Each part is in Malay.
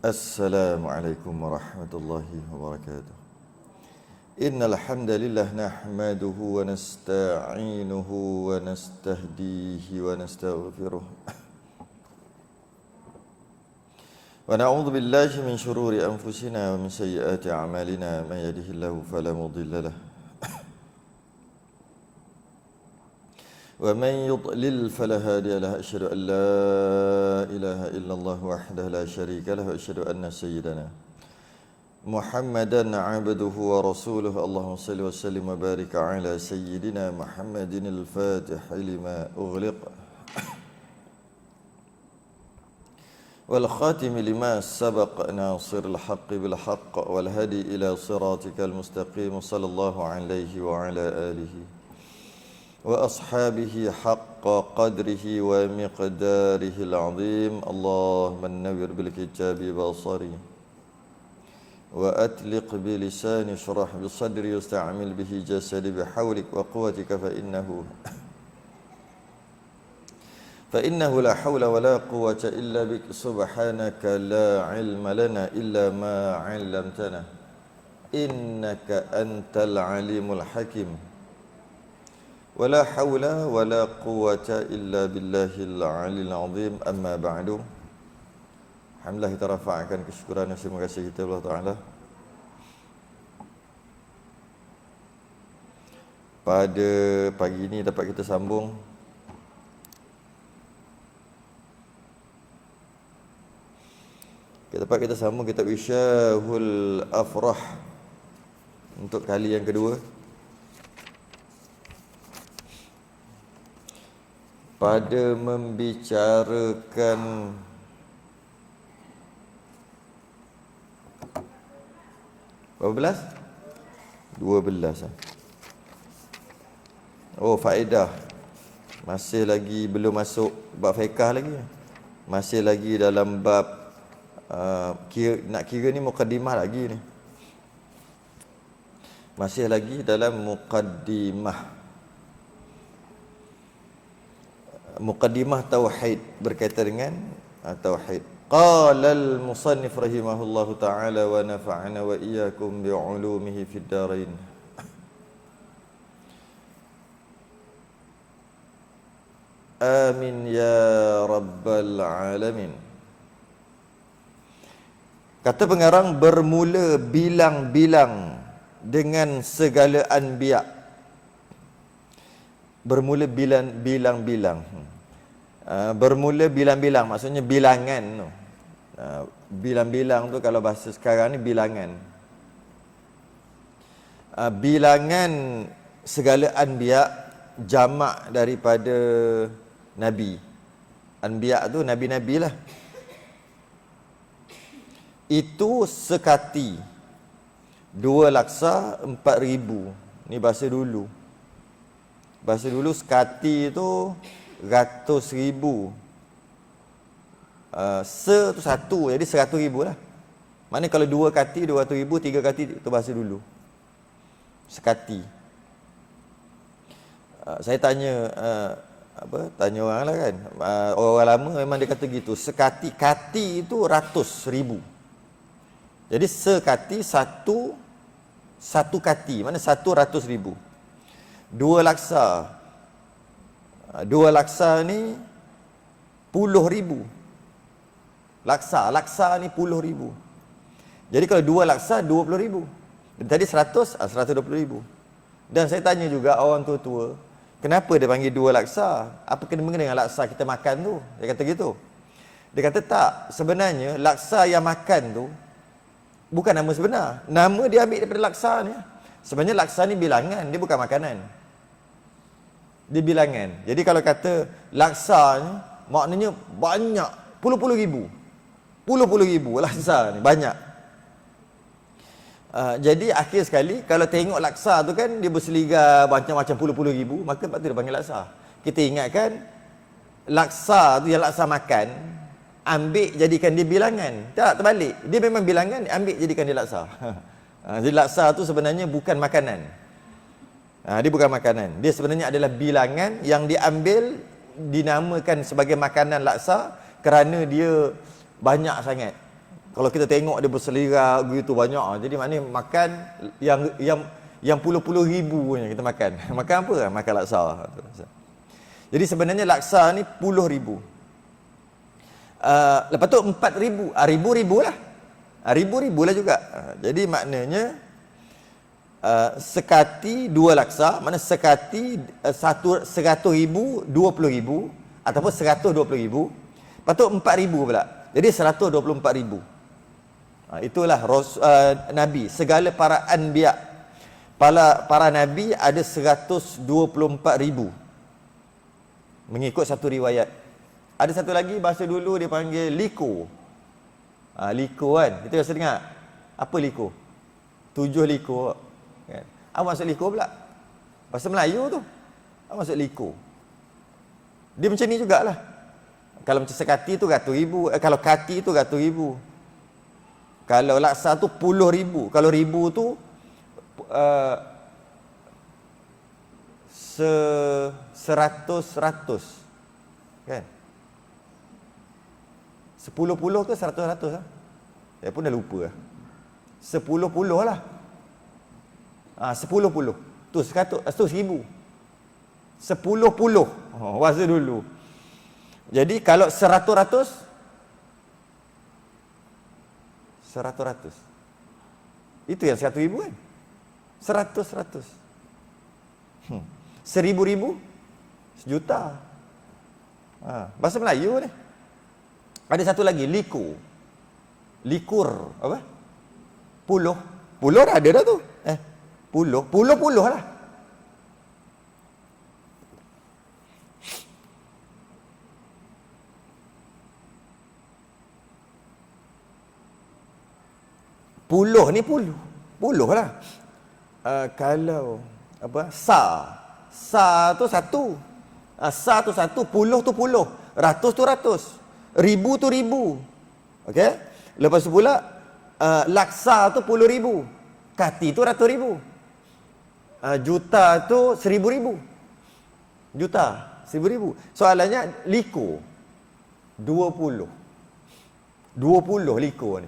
Assalamualaikum warahmatullahi wabarakatuh. Innal hamdalillah nahmaduhu wa nasta'inuhu wa nastahdihi wa nastaghfiruh. Wa na'udzu billahi min shururi anfusina wa min sayyiati a'malina. May yahdihillahu fala mudilla lahu wa man yudlil fala hadiya lahu. Asyhadu an la ilaha illallah wahdahu la syarika lahu wa asyhadu anna sayyidana Muhammadan 'abduhu wa rasuluhu. Allahumma shalli wa sallim wa barik ala sayyidina Muhammadin al-fatih lima ughliq wal khatim lima sabaq nasir al-haqq bil haqq wal hadi ila siratikal mustaqim. Sallallahu alaihi wa ala alihi wa ashabihi haqqa qadrihi wa miqdarihi al-azim. Allahumma nawwir bil kitabi basari wa atliq bi lisani shrah bi sadri wasta'mil bihi jasadi bihawlik wa quwwatika fa innahu la hawla wa la quwwata illa bik. Subhanaka la ilma lana illa ma 'allamtana innaka antal alimul hakim. Wala hawla wala quwwata illa billahil aliyil azim. Amma ba'du. Alhamdulillah, kita rafa'kan kesyukuran dan terima kasih kita Allah Ta'ala. Pada pagi ini dapat kita sambung kitab Isyahul Afrah untuk kali yang kedua. Pada membicarakan berapa belas? 12. Oh, faedah. Masih lagi belum masuk bab fiqh lagi. Masih lagi dalam bab nak kira ni muqaddimah lagi ni. Masih lagi dalam muqaddimah tauhid, berkaitan dengan tauhid. Qala al-musannif rahimahullahu ta'ala wa nafa'ana wa iyyakum bi'ulumihi fid darain. Amin ya rabbal alamin. Kata pengarang, bermula bilang-bilang dengan segala anbiya. Bermula bilang-bilang. Bermula bilang-bilang maksudnya bilangan. Bilang-bilang tu kalau bahasa sekarang ni bilangan. Bilangan segala anbiya, jamak daripada nabi. Anbiya tu nabi-nabi lah. Itu sekati 2 laksa 4,000. Ni bahasa dulu. Bahasa dulu sekati tu ratus ribu. Se tu satu, jadi 100,000 lah. Maknanya kalau 2 kati 200,000, 3 kati tu bahasa dulu. Sekati. Saya tanya tanya orang lah kan. Orang lama memang dia kata gitu. Sekati, kati itu 100,000. Jadi sekati satu kati, mana 100,000. 2 laksa. 2 laksa ni 10,000. Laksa ni 10,000. Jadi kalau 2 laksa 20,000. Dan tadi 100, 120,000. Dan saya tanya juga orang tua-tua, kenapa dia panggil 2 laksa? Apa kena mengena dengan laksa kita makan tu? Dia kata gitu. Dia kata tak, sebenarnya laksa yang makan tu bukan nama sebenar. Nama dia ambil daripada laksa ni. Sebenarnya laksa ni bilangan, dia bukan makanan. Dia bilangan. Jadi kalau kata laksa ni, maknanya banyak, puluh-puluh ribu. Puluh-puluh ribu laksa ni, banyak. Jadi akhir sekali, kalau tengok laksa tu kan, dia berseligar macam-macam puluh-puluh ribu, maka lepas tu dia panggil laksa. Kita ingatkan, laksa tu yang laksa makan, ambil jadikan dia bilangan. Tak, terbalik. Dia memang bilangan, ambil jadikan dia laksa. Jadi laksa tu sebenarnya bukan makanan. Dia bukan makanan. Dia sebenarnya adalah bilangan yang diambil, dinamakan sebagai makanan laksa kerana dia banyak sangat. Kalau kita tengok dia berselirar begitu banyak. Jadi maknanya makan yang puluh-puluh ribu punya kita makan. Makan apa? Makan laksa. Jadi sebenarnya laksa ni 10,000. Lepas tu 4,000. Ribu-ribu lah. Ribu-ribu lah juga. Jadi maknanya sekati 2 laksa, mana sekati 100,000, 20,000 ataupun 120,000. Lepas tu 4,000 pula. Jadi 124,000. Itulah Nabi. Segala para anbiya, para Nabi ada 124,000. Mengikut satu riwayat. Ada satu lagi bahasa dulu dia panggil liko. Liko kan. Kita biasa dengar. Apa liko? 7 liko. Kan? Apa maksud liko pula? Bahasa Melayu tu. Apa maksud liko? Dia macam ni jugalah. Kalau macam sekati tu 100,000. Kalau kati tu 100,000. Kalau laksa tu 10,000. Kalau ribu tu 100. Kan? 10 ke 100 lah. Saya pun dah lupa lah. 10 lah. 10 tu 100 tu 1,000. 10 bahasa dulu. Jadi kalau 100 itu yang 1,000 kan. 100 1,000 sejuta. Bahasa Melayu ni. Ada satu lagi likur. Apa? Puluh dah ada dah tu. Puluh lah. Puluh lah. Kalau apa? Sa tu satu. Sa tu satu, puluh tu puluh, ratus tu ratus, ribu tu ribu. Okey? Lepas tu pula laksa tu 10,000. Kati tu 100,000. Juta tu 1,000. Juta 1,000. Soalannya liko 20 liko ni.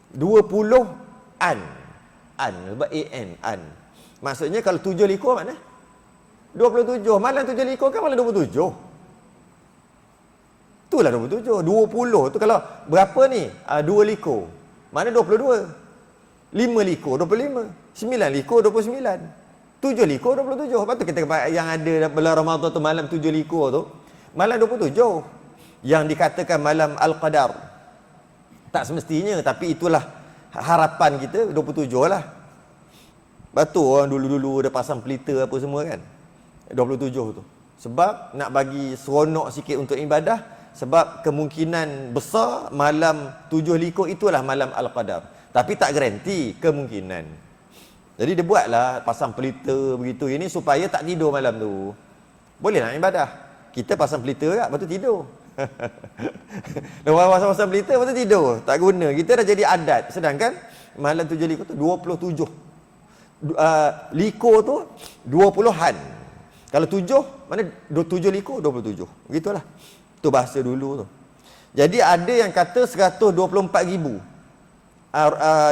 20 an sebab an. Maksudnya kalau 7 liko mana? 27. Malam 7 liko kan malam 27. Itulah 27. 20 tu kalau berapa ni? 2 liko. Mana 22? 5 liko 25. 9 liko 29. 7 liko 27. Lepas tu kita yang ada bulan Ramadan tu malam 7 liko tu, malam 27. Yang dikatakan malam Al-Qadar. Tak semestinya, tapi itulah harapan kita 27 lah. Batu orang dulu-dulu ada pasang pelita apa semua kan. 27 tu. Sebab nak bagi seronok sikit untuk ibadah, sebab kemungkinan besar malam 7 liko itulah malam Al-Qadar. Tapi tak garanti, kemungkinan. Jadi dia buatlah pasang pelita begitu ini supaya tak tidur malam tu. Boleh nak ibadah. Kita pasang pelita kat, lepas tu tidur. Masa-masa berita lepas tu tidur, tak guna. Kita dah jadi adat. Sedangkan malam 7 likur tu 27. Likur tu 20-an. Kalau 7, mana 7 likur 27. Begitulah. Tu bahasa dulu tu. Jadi ada yang kata 124,000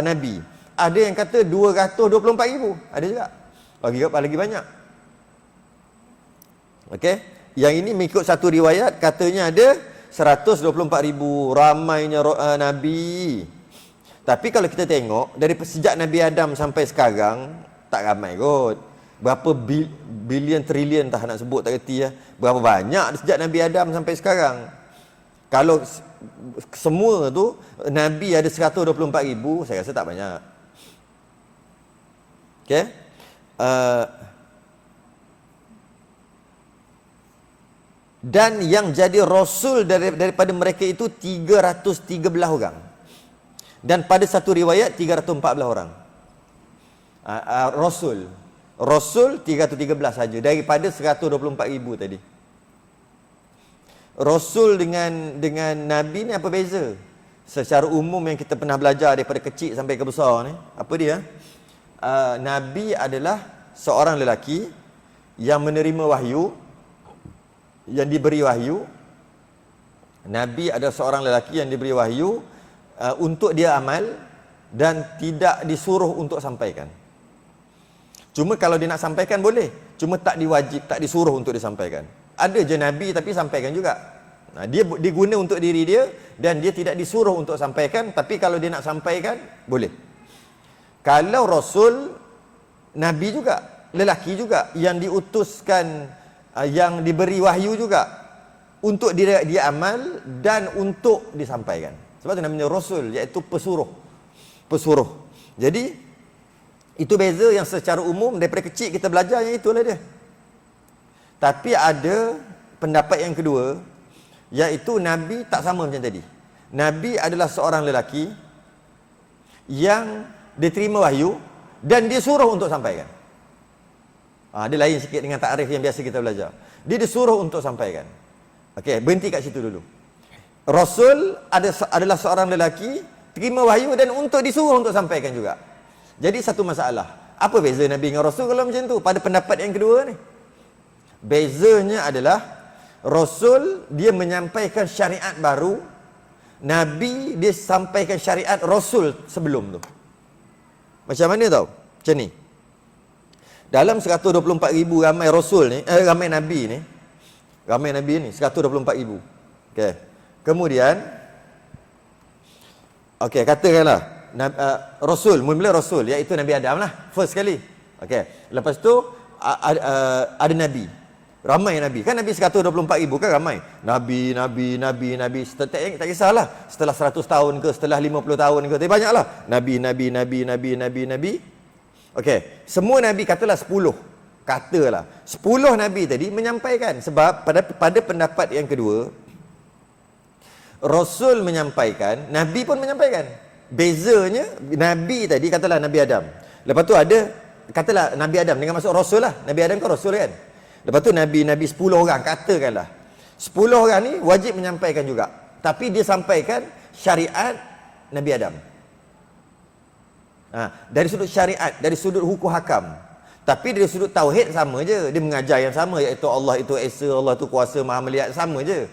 Nabi. Ada yang kata 224,000. Ada juga. Lagi banyak. Okey. Yang ini mengikut satu riwayat katanya ada 124,000 ramainya Nabi. Tapi kalau kita tengok dari sejak Nabi Adam sampai sekarang tak ramai kot. Berapa bilion trilion tak nak sebut tak reti ya. Berapa banyak sejak Nabi Adam sampai sekarang. Kalau semua tu Nabi ada 124,000, saya rasa tak banyak. Okey. Dan yang jadi rasul daripada mereka itu 313 orang. Dan pada satu riwayat 314 orang. Rasul 313 saja daripada 124,000 tadi. Rasul dengan Nabi ni apa beza? Secara umum yang kita pernah belajar daripada kecil sampai ke besar ni, apa dia? Nabi adalah seorang lelaki yang menerima wahyu, yang diberi wahyu. Nabi adalah seorang lelaki yang diberi wahyu untuk dia amal dan tidak disuruh untuk sampaikan. Cuma kalau dia nak sampaikan boleh, cuma tak disuruh untuk disampaikan. Ada je Nabi tapi sampaikan juga. Dia diguna untuk diri dia dan dia tidak disuruh untuk sampaikan, tapi kalau dia nak sampaikan boleh. Kalau Rasul, Nabi juga, lelaki juga yang diutuskan, yang diberi wahyu juga untuk dia amal dan untuk disampaikan. Sebab itu namanya Rasul, iaitu pesuruh. Jadi itu beza yang secara umum daripada kecil kita belajar, yang itulah dia. Tapi ada pendapat yang kedua, iaitu Nabi tak sama macam tadi. Nabi adalah seorang lelaki yang diterima wahyu dan disuruh untuk sampaikan. Dia lain sikit dengan takrif yang biasa kita belajar. Dia disuruh untuk sampaikan. Okey, berhenti kat situ dulu. Rasul adalah seorang lelaki terima wahyu dan untuk disuruh untuk sampaikan juga. Jadi satu masalah. Apa beza Nabi dengan Rasul kalau macam tu? Pada pendapat yang kedua ni. Bezanya adalah Rasul dia menyampaikan syariat baru, Nabi dia sampaikan syariat Rasul sebelum tu. Macam mana tau? Macam ni. Dalam 124,000 ramai Rasul ni, ramai Nabi ni, 124,000. Okey. Kemudian katakanlah Rasul, mula-mula Rasul iaitu Nabi Adam lah, first sekali. Okey. Lepas tu ada Nabi. Ramai Nabi. Kan Nabi 124,000 kan ramai. Nabi. Tak kisahlah. Setelah 100 tahun ke, setelah 50 tahun ke, tapi banyaklah. Nabi. Okey. Semua Nabi katalah 10. Katalah 10 Nabi tadi menyampaikan. Sebab pada pendapat yang kedua, Rasul menyampaikan, Nabi pun menyampaikan. Bezanya Nabi tadi katalah Nabi Adam. Lepas tu ada katalah Nabi Adam dengan masuk Rasul lah. Nabi Adam kan Rasul kan. Lepas tu Nabi 10 orang katakanlah. 10 orang ni wajib menyampaikan juga. Tapi dia sampaikan syariat Nabi Adam. Dari sudut syariat, dari sudut hukum hakam. Tapi dari sudut tauhid sama je. Dia mengajar yang sama, iaitu Allah itu Esa, Allah itu kuasa, Maha melihat, sama je.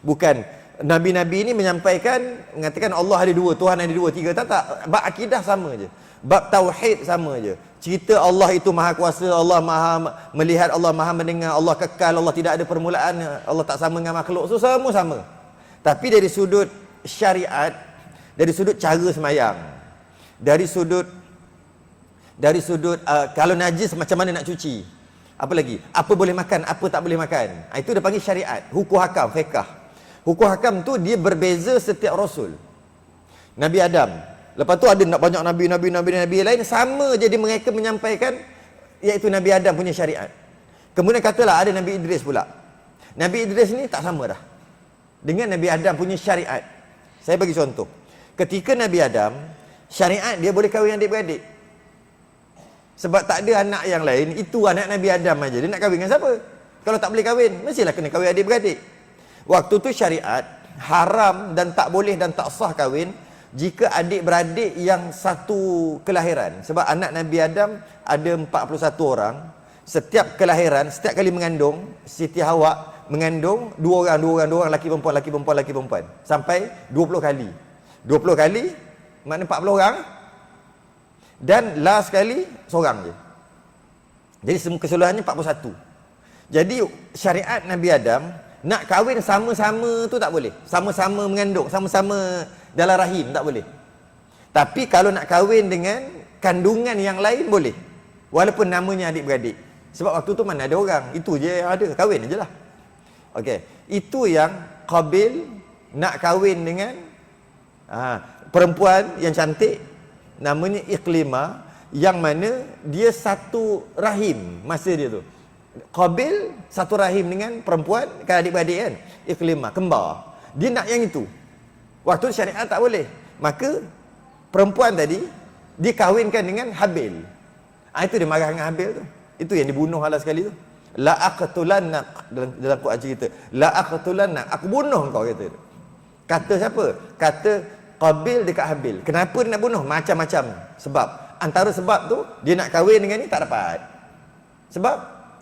Bukan Nabi-Nabi ni menyampaikan, mengatakan Allah ada dua, Tuhan ada dua, tiga. Tak. Bab akidah sama je. Bab tauhid sama je. Cerita Allah itu maha kuasa, Allah maha melihat, Allah maha mendengar, Allah kekal, Allah tidak ada permulaan, Allah tak sama dengan makhluk. So semua sama. Tapi dari sudut syariat, dari sudut cara semayang, dari sudut kalau najis macam mana nak cuci, apa lagi, apa boleh makan, apa tak boleh makan, itu dia panggil syariat, hukum hakam, fiqh. Hukum hakam tu dia berbeza setiap Rasul. Nabi Adam, lepas tu ada banyak Nabi lain, sama je dia mereka menyampaikan, iaitu Nabi Adam punya syariat. Kemudian katalah ada Nabi Idris pula. Nabi Idris ni tak sama dah dengan Nabi Adam punya syariat. Saya bagi contoh. Ketika Nabi Adam, syariat dia boleh kahwin adik-beradik. Sebab tak ada anak yang lain, itu anak Nabi Adam aja. Dia nak kahwin dengan siapa? Kalau tak boleh kahwin, mestilah kena kahwin adik-beradik. Waktu tu syariat haram dan tak boleh dan tak sah kahwin jika adik-beradik yang satu kelahiran. Sebab anak Nabi Adam ada 41 orang. Setiap kelahiran, setiap kali mengandung, Siti Hawa mengandung dua orang, laki perempuan. Sampai 20 kali. 20 kali, makna 40 orang. Dan last kali, seorang je. Jadi keseluruhannya 41. Jadi syariat Nabi Adam, nak kahwin sama-sama tu tak boleh. Sama-sama mengandung, sama-sama dalam rahim, tak boleh. Tapi kalau nak kahwin dengan kandungan yang lain, boleh. Walaupun namanya adik-beradik. Sebab waktu tu mana ada orang. Itu je yang ada. Kahwin je lah. Okey. Itu yang Qabil nak kahwin dengan perempuan yang cantik. Namanya Iqlimah. Yang mana dia satu rahim masa dia tu. Qabil satu rahim dengan perempuan, kan adik-beradik kan. Iqlimah, kembar. Dia nak yang itu. Waktu syariat tak boleh. Maka perempuan tadi dikahwinkan dengan Habil. Itu dia marah dengan Habil tu. Itu yang dibunuh Allah sekali tu. La aqtulannak, dalam Quran cerita, la aqtulannak, aku bunuh kau, kata tu. Kata siapa? Kata Qabil dekat Habil. Kenapa dia nak bunuh? Macam-macam sebab. Antara sebab tu dia nak kahwin dengan ni tak dapat. Sebab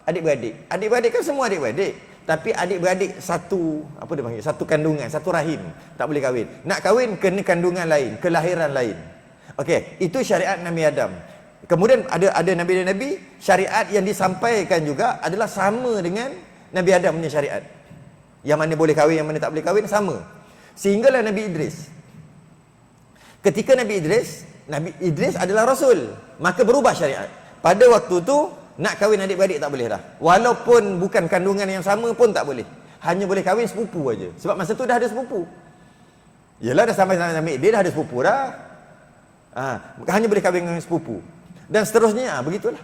adik-beradik. Adik-beradik kan semua adik-beradik. Tapi adik-beradik satu, apa dia panggil? Satu kandungan, satu rahim. Tak boleh kahwin. Nak kahwin kena kandungan lain, kelahiran lain. Okey, itu syariat Nabi Adam. Kemudian ada nabi-nabi, syariat yang disampaikan juga adalah sama dengan Nabi Adam punya syariat. Yang mana boleh kahwin, yang mana tak boleh kahwin, sama. Sehinggalah Nabi Idris. Ketika Nabi Idris adalah Rasul, maka berubah syariat. Pada waktu tu, nak kahwin adik-beradik tak boleh dah. Walaupun bukan kandungan yang sama pun tak boleh. Hanya boleh kahwin sepupu aja. Sebab masa tu dah ada sepupu. Yelah, dah sampai Nabi dia dah ada sepupu dah. Hanya boleh kahwin dengan sepupu. Dan seterusnya, begitulah.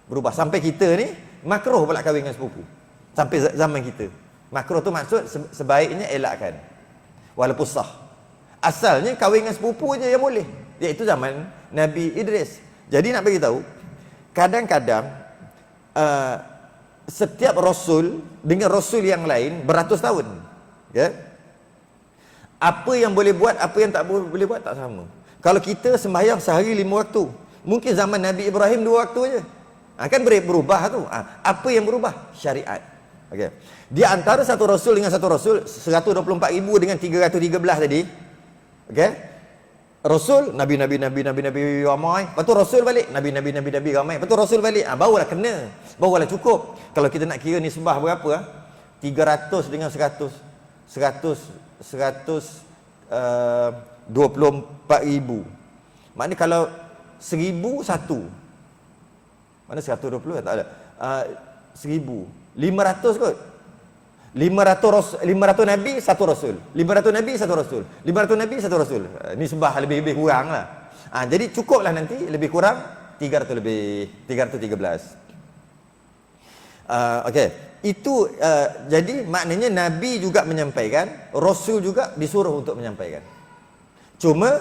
Berubah. Sampai kita ni, makruh pula kahwin dengan sepupu. Sampai zaman kita. Makruh tu maksud sebaiknya elakkan. Walaupun sah. Asalnya kahwin dengan sepupu je yang boleh. Iaitu zaman Nabi Idris. Jadi nak bagi tahu, kadang-kadang setiap Rasul dengan Rasul yang lain beratus tahun. Okay? Apa yang boleh buat, apa yang tak boleh buat tak sama. Kalau kita sembahyang sehari 5 waktu, mungkin zaman Nabi Ibrahim 2 waktu je. Kan berubah tu. Apa yang berubah? Syariat. Okay. Di antara satu Rasul dengan satu Rasul, 124,000 dengan 313 tadi. Okay. Rasul, Nabi ramai. Lepas tu Rasul balik, Nabi ramai. Lepas tu Rasul balik. Barulah kena. Barulah cukup. Kalau kita nak kira nisbah berapa? 300 dengan 100. 24,000. Maknanya kalau 1,000 satu. Mana 120 tak ada. 1,000. 500 kot. 500 Nabi, satu Rasul. 500 Nabi, satu Rasul. 500 Nabi, satu Rasul. Nisbah lebih kurang lah. Jadi cukuplah nanti, lebih kurang 300 lebih. 313. Okey. Itu jadi maknanya Nabi juga menyampaikan, Rasul juga disuruh untuk menyampaikan. Cuma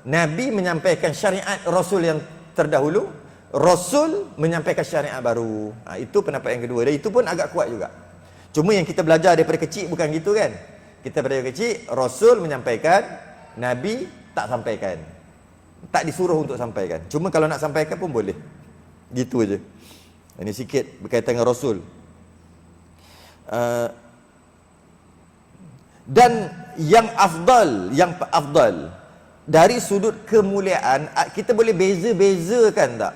Nabi menyampaikan syariat Rasul yang terdahulu, Rasul menyampaikan syariat baru. Itu pendapat yang kedua. Dan itu pun agak kuat juga. Cuma yang kita belajar daripada kecil bukan gitu kan. Kita daripada kecil, Rasul menyampaikan, Nabi tak sampaikan. Tak disuruh untuk sampaikan. Cuma kalau nak sampaikan pun boleh. Gitu aja. Ini sikit berkaitan dengan Rasul. Dan yang afdal dari sudut kemuliaan, kita boleh beza-bezakan tak?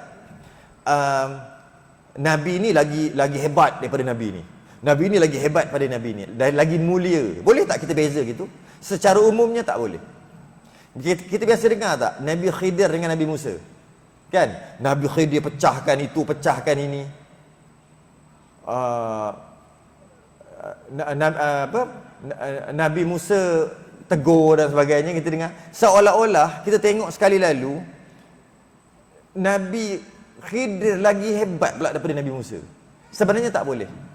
Nabi ni lagi hebat daripada Nabi ni. Nabi ni lagi hebat pada Nabi ni, dan lagi mulia. Boleh tak kita beza gitu? Secara umumnya tak boleh. Kita biasa dengar tak Nabi Khidir dengan Nabi Musa? Kan? Nabi Khidir pecahkan itu, pecahkan ini. Nabi Musa tegur dan sebagainya, kita dengar. Seolah-olah kita tengok sekali lalu Nabi Khidir lagi hebat pula daripada Nabi Musa. Sebenarnya tak boleh.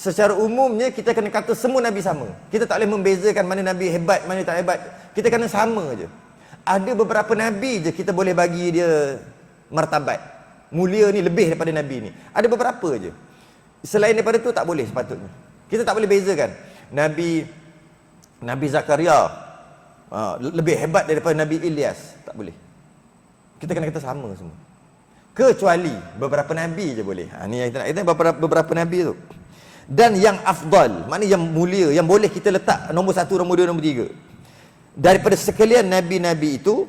Secara umumnya kita kena kata semua Nabi sama. Kita tak boleh membezakan mana Nabi hebat, mana tak hebat. Kita kena sama je. Ada beberapa Nabi je kita boleh bagi dia martabat. Mulia ni lebih daripada Nabi ni. Ada beberapa je. Selain daripada tu tak boleh sepatutnya. Kita tak boleh bezakan. Nabi Nabi Zakaria lebih hebat daripada Nabi Ilyas. Tak boleh. Kita kena kata sama semua. Kecuali beberapa Nabi je boleh. Ni yang beberapa Nabi tu. Dan yang afdal, maknanya yang mulia, yang boleh kita letak nombor 1, nombor 2, nombor 3. Daripada sekalian Nabi-Nabi itu,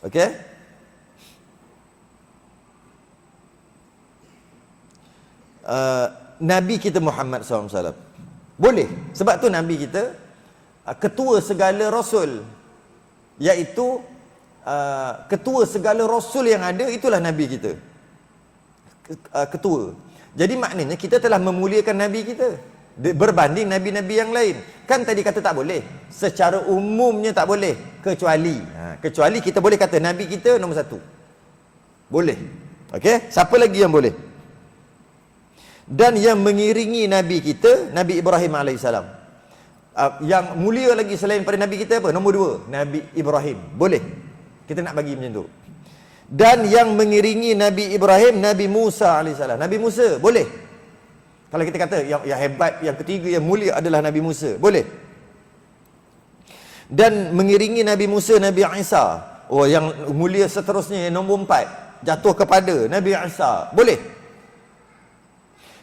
okey, Nabi kita Muhammad SAW. Boleh. Sebab tu Nabi kita ketua segala Rasul. Iaitu ketua segala Rasul yang ada, itulah Nabi kita. Ketua. Jadi maknanya kita telah memuliakan Nabi kita berbanding Nabi-Nabi yang lain. Kan tadi kata tak boleh. Secara umumnya tak boleh. Kecuali kita boleh kata Nabi kita nombor 1. Boleh. Okey? Siapa lagi yang boleh? Dan yang mengiringi Nabi kita, Nabi Ibrahim AS. Yang mulia lagi selain pada Nabi kita apa? Nombor 2, Nabi Ibrahim. Boleh. Kita nak bagi macam tu. Dan yang mengiringi Nabi Ibrahim, Nabi Musa AS. Nabi Musa, boleh. Kalau kita kata yang hebat, yang ketiga, yang mulia adalah Nabi Musa, boleh. Dan mengiringi Nabi Musa, Nabi Isa. Yang mulia seterusnya, yang nombor 4, jatuh kepada Nabi Isa, boleh.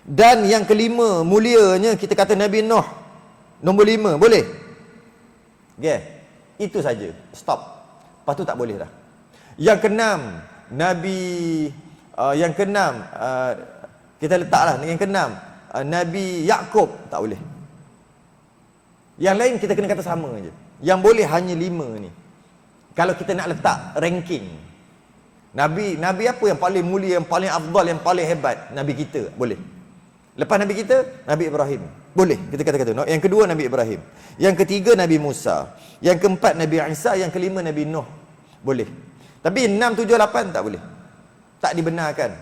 Dan yang kelima, mulianya kita kata Nabi Nuh, nombor 5, boleh. Okay. Itu saja. Stop. Lepas tu tak boleh dah. Yang keenam, kita letaklah yang keenam, Nabi Yaqub, tak boleh. Yang lain kita kena kata sama je. Yang boleh hanya 5 ni. Kalau kita nak letak ranking, Nabi apa yang paling mulia, yang paling afdal, yang paling hebat? Nabi kita, boleh. Lepas Nabi kita, Nabi Ibrahim, boleh. Kita kata-kata. Yang kedua Nabi Ibrahim. Yang ketiga Nabi Musa. Yang keempat Nabi Isa. Yang kelima Nabi Nuh, boleh. Tapi 6, 7, 8 tak boleh. Tak dibenarkan.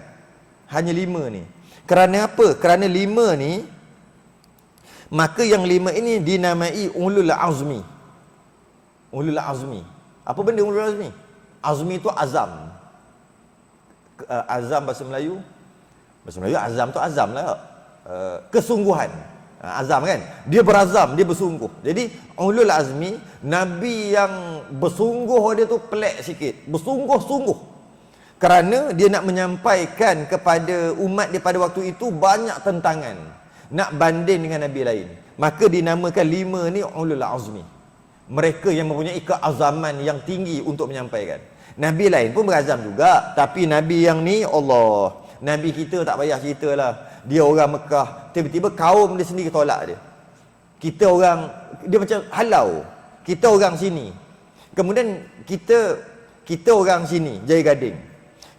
Hanya 5 ni. Kerana apa? Kerana 5 ni, maka yang 5 ini dinamai ulul azmi. Ulul azmi. Apa benda ulul azmi? Azmi itu azam. Azam bahasa Melayu. Bahasa Melayu azam tu azam lah. Kesungguhan. Azam kan? Dia berazam, dia bersungguh. Jadi ulul azmi, Nabi yang bersungguh dia tu pelik sikit. Bersungguh-sungguh. Kerana dia nak menyampaikan kepada umat dia pada waktu itu banyak tentangan. Nak banding dengan Nabi lain. Maka dinamakan 5 ni ulul azmi. Mereka yang mempunyai keazaman yang tinggi untuk menyampaikan. Nabi lain pun berazam juga. Tapi Nabi yang ni, Allah, Nabi kita tak payah ceritalah. Dia orang Mekah, tiba-tiba kaum dia sendiri tolak dia. Kita orang, dia macam halau. Kita orang sini. Kemudian kita orang sini, Jaya Gading.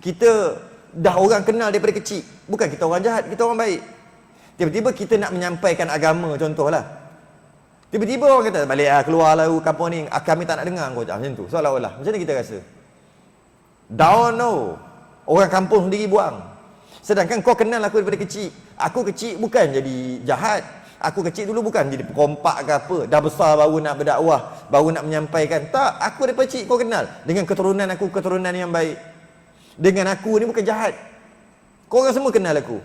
Kita dah orang kenal daripada kecil. Bukan kita orang jahat, kita orang baik. Tiba-tiba kita nak menyampaikan agama, contohlah. Tiba-tiba orang kata, balik keluarlah kampung ni, kami tak nak dengar kau macam tu. Seolah-olah. Macam mana kita rasa? Down no. Orang kampung sendiri buang. Sedangkan kau kenal aku daripada kecil. Aku kecil bukan jadi jahat. Aku kecil dulu bukan jadi kompak ke apa. Dah besar baru nak berdakwah, baru nak menyampaikan. Tak, aku daripada kecil kau kenal. Dengan keturunan aku, keturunan yang baik. Dengan aku ni bukan jahat. Kau orang semua kenal aku.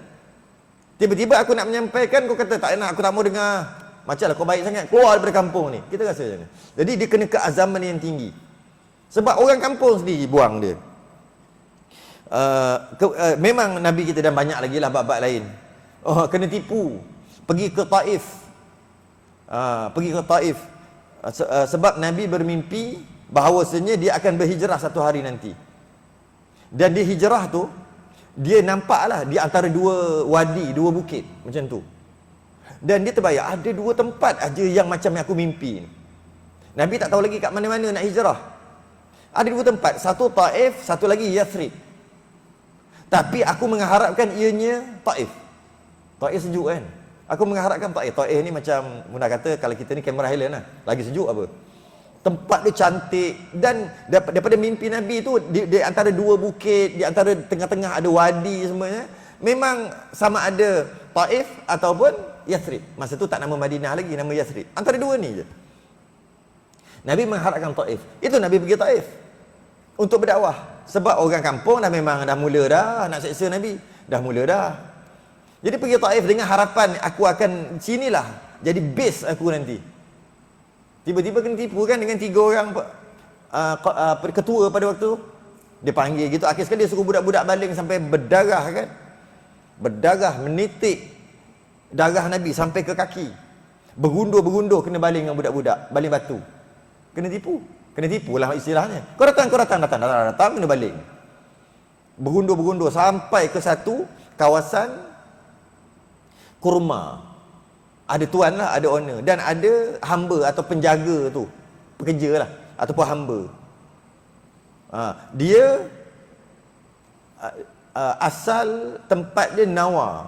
Tiba-tiba aku nak menyampaikan, kau kata tak nak, aku tak mau dengar. Macamlah kau baik sangat, keluar daripada kampung ni. Kita rasa macam mana? Jadi dia kena keazaman yang tinggi. Sebab orang kampung sendiri buang dia. Memang Nabi kita dan banyak lagi lah bab-bab lain. Kena tipu. Pergi ke Taif. Sebab Nabi bermimpi bahawasanya dia akan berhijrah satu hari nanti. Dan di hijrah tu, dia nampaklah di antara 2 wadi, 2 bukit macam tu. Dan dia terbayang ada 2 tempat aja yang macam yang aku mimpi ni. Nabi tak tahu lagi kat mana-mana nak hijrah. Ada 2 tempat, satu Taif, satu lagi Yathrib. Tapi aku mengharapkan ianya Taif. Taif sejuk kan? Aku mengharapkan Taif. Taif ni macam Muna kata kalau kita ni Cameron Highland lah. Lagi sejuk apa. Tempat dia cantik. Dan daripada mimpi Nabi tu, di antara 2 bukit, di antara tengah-tengah ada wadi semuanya, memang sama ada Taif ataupun Yathrib. Masa tu tak nama Madinah lagi, nama Yathrib. Antara 2 ni je. Nabi mengharapkan Taif. Itu Nabi pergi Taif untuk berdakwah. Sebab orang kampung memang dah mula dah nak seksa Nabi. Dah mula dah. Jadi pergi Taif dengan harapan aku akan sinilah jadi base aku nanti. Tiba-tiba kena tipu kan dengan 3 orang ketua pada waktu tu. Dia panggil gitu, akhir sekali dia suruh budak-budak baling sampai berdarah kan. Berdarah, menitik darah Nabi sampai ke kaki. Bergundur-bergundur kena baling dengan budak-budak, baling batu. Kena tipu lah istilahnya. Kau datang, kena baling. Bergundur-bergundur sampai ke satu kawasan kurma. Ada tuan lah, ada owner, dan ada hamba atau penjaga tu, pekerja lah ataupun hamba. Dia asal tempat dia Nawa,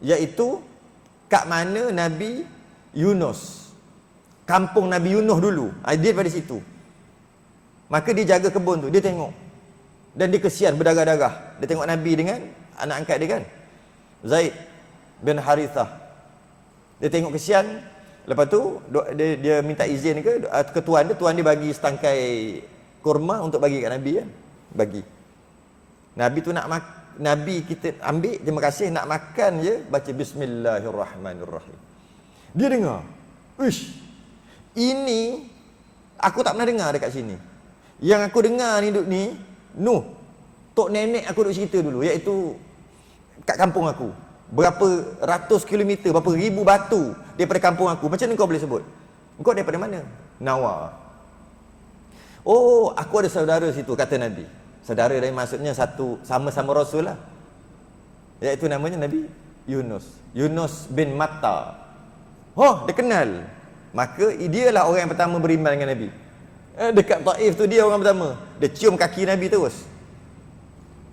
iaitu kat mana Nabi Yunus, kampung Nabi Yunus dulu, dia daripada situ. Maka dia jaga kebun tu, dia tengok dan dia kesian berdarah-darah. Dia tengok Nabi dengan anak angkat dia kan, Zaid bin Harithah. Dia tengok kesian. Lepas tu dia minta izin ke tuan dia bagi setangkai kurma untuk bagi kat Nabi kan. Bagi. Nabi tu Nabi kita ambil, terima kasih, nak makan je baca bismillahirrahmanirrahim. Dia dengar. Uish. Ini aku tak pernah dengar dekat sini. Yang aku dengar ni Nuh, tok nenek aku duk cerita dulu, iaitu kat kampung aku. Berapa ratus kilometer, berapa ribu batu daripada kampung aku. Macam mana kau boleh sebut? Kau daripada mana? Nawa. Oh, aku ada saudara situ, kata Nabi. Saudara dari maksudnya satu, sama-sama Rasul lah. Iaitu namanya Nabi Yunus. Yunus bin Matta. Oh, dia kenal. Maka dialah orang yang pertama beriman dengan Nabi. Dekat Taif tu dia orang pertama. Dia cium kaki Nabi terus.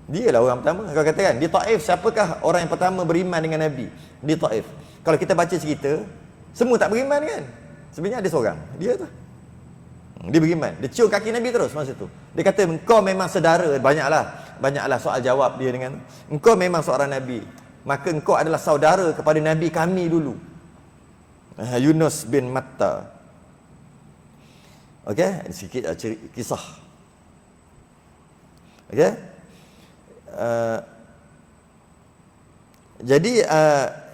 Dialah orang pertama. Kau katakan, di Taif siapakah orang yang pertama beriman dengan Nabi? Di Taif. Kalau kita baca cerita, semua tak beriman kan? Sebenarnya ada seorang, dia tu. Dia beriman. Dia cium kaki Nabi terus masa tu. Dia kata, engkau memang saudara. Banyaklah soal jawab dia dengan, engkau memang seorang Nabi. Maka engkau adalah saudara kepada Nabi kami dulu. Yunus bin Matta. Okey, sikit kisah. Okey. Jadi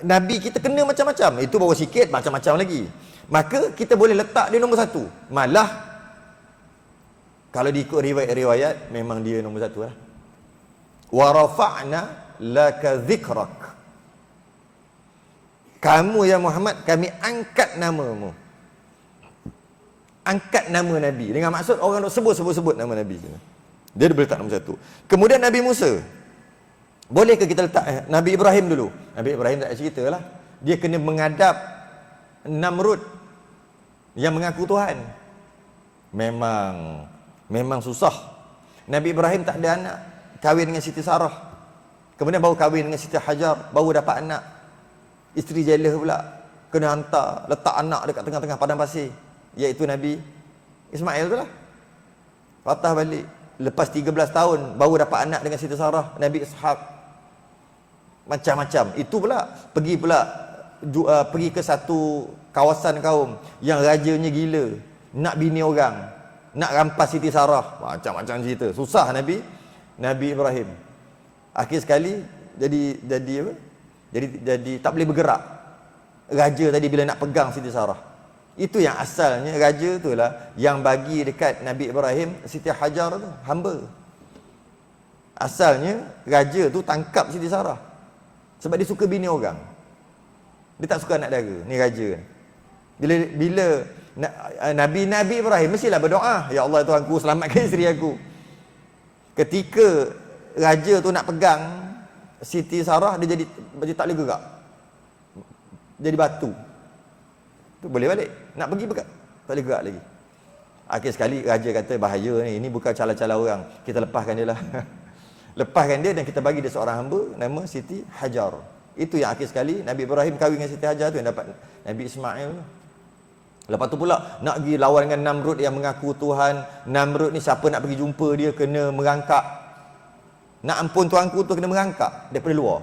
Nabi kita kena macam-macam. Itu baru sikit, macam-macam lagi. Maka kita boleh letak dia nombor 1. Malah kalau diikut riwayat-riwayat, memang dia nombor 1 lah. Wa rafa'na laka dhikrak. Kamu ya Muhammad, kami angkat namamu. Angkat nama Nabi. Dengan maksud orang nak sebut nama Nabi. Dia boleh letak nombor 1. Kemudian Nabi Musa. Bolehkah kita letak Nabi Ibrahim dulu? Nabi Ibrahim tak cerita lah. Dia kena menghadap Namrud yang mengaku Tuhan. Memang susah. Nabi Ibrahim tak ada anak, kahwin dengan Siti Sarah. Kemudian baru kahwin dengan Siti Hajar, baru dapat anak. Isteri jealous pula, kena hantar, letak anak dekat tengah-tengah padang pasir, iaitu Nabi Ismail tu lah. Patah balik. Lepas 13 tahun baru dapat anak dengan Siti Sarah, Nabi Ishaq. Macam-macam. Itu pula pergi ke satu kawasan kaum yang rajanya gila, nak bini orang, nak rampas Siti Sarah. Macam-macam cerita. Susah Nabi Ibrahim. Akhir sekali jadi apa? Jadi tak boleh bergerak. Raja tadi bila nak pegang Siti Sarah. Itu yang asalnya raja itulah yang bagi dekat Nabi Ibrahim Siti Hajar tu, hamba. Asalnya raja tu tangkap Siti Sarah sebab dia suka bini orang. Dia tak suka anak dara, ni raja. Bila Nabi Ibrahim mestilah berdoa, ya Allah Tuhanku, selamatkan isteri aku. Ketika raja tu nak pegang Siti Sarah, dia jadi tak boleh gerak. Jadi batu. Tu boleh balik. Nak pergi pegang, tak boleh gerak lagi. Akhir sekali raja kata, bahaya ni, ini bukan cala-cala orang, kita lepaskan dia lah. Lepaskan dia dan kita bagi dia seorang hamba nama Siti Hajar. Itu yang akhir sekali Nabi Ibrahim kahwin dengan Siti Hajar tu yang dapat Nabi Ismail. Lepas tu pula nak pergi lawan dengan Namrud yang mengaku Tuhan. Namrud ni siapa nak pergi jumpa dia kena merangkak. Nak ampun tuanku tu kena merangkak daripada luar.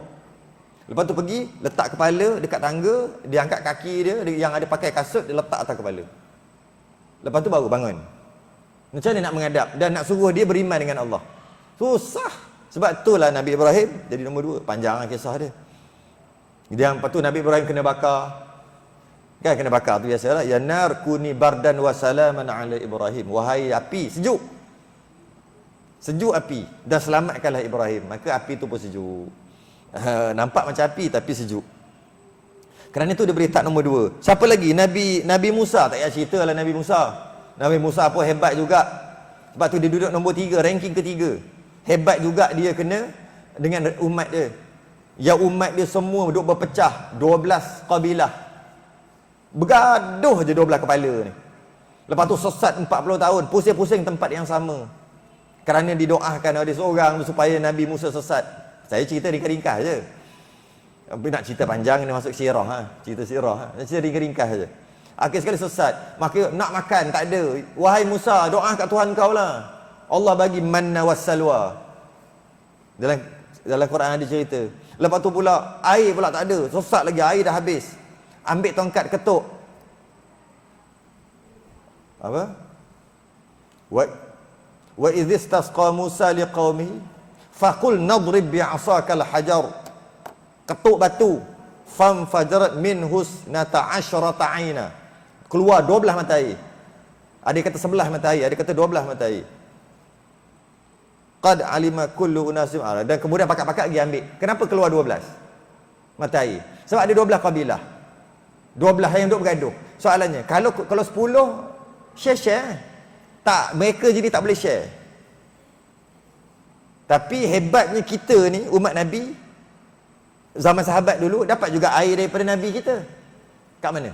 Lepas tu pergi letak kepala dekat tangga, dia angkat kaki dia yang ada pakai kasut, dia letak atas kepala. Lepas tu baru bangun. Macam mana nak menghadap dan nak suruh dia beriman dengan Allah? Susah. Sebab itulah Nabi Ibrahim jadi nombor 2. Panjang kisah dia. Lepas tu Nabi Ibrahim kena bakar. Kan kena bakar tu biasalah. Ya nar kuni bardan wa salaman ala Ibrahim. Wahai api, sejuk. Sejuk api dan selamatkanlah Ibrahim. Maka api tu pun sejuk. Nampak macam api tapi sejuk. Kerana itu dia beri tak nombor 2. Siapa lagi? Nabi Musa. Tak payah cerita lah Nabi Musa. Nabi Musa pun hebat juga. Sebab tu dia duduk nombor 3, ranking ketiga. Hebat juga dia kena dengan umat dia. Yang umat dia semua duduk berpecah. 12 kabilah. Bergaduh je 12 kepala ni. Lepas tu sesat 40 tahun. Pusing-pusing tempat yang sama. Kerana didoakan oleh seorang supaya Nabi Musa sesat. Saya cerita ringkas-ringkas je. Nak cerita panjang ni masuk sirah. Cerita sirah. Cerita ringkas-ringkas je. Akhir sekali sesat. Maka nak makan tak ada. Wahai Musa, doa kat Tuhan kau lah. Allah bagi manna wassalwa. Dalam Quran ada cerita. Lepas tu pula air pula tak ada. Sesat lagi, air dah habis. Ambil tongkat ketuk. Apa? Wa idh istasqa Musa liqaumihi faqul nadrib bi'asakal hajar. Ketuk batu. Famfajarat minhu 12 aina. Keluar 12 mata air. Ada kata 11 mata air, ada kata 12 mata air. Qad alima kullu unasim. Dan kemudian pakat-pakat pergi ambil. Kenapa keluar 12 mata air? Sebab ada 12 kabilah. 12 yang duduk bergaduh. Soalannya, kalau 10 share. Tak, mereka jadi tak boleh share. Tapi hebatnya kita ni, umat Nabi, zaman sahabat dulu, dapat juga air daripada Nabi kita. Kat mana?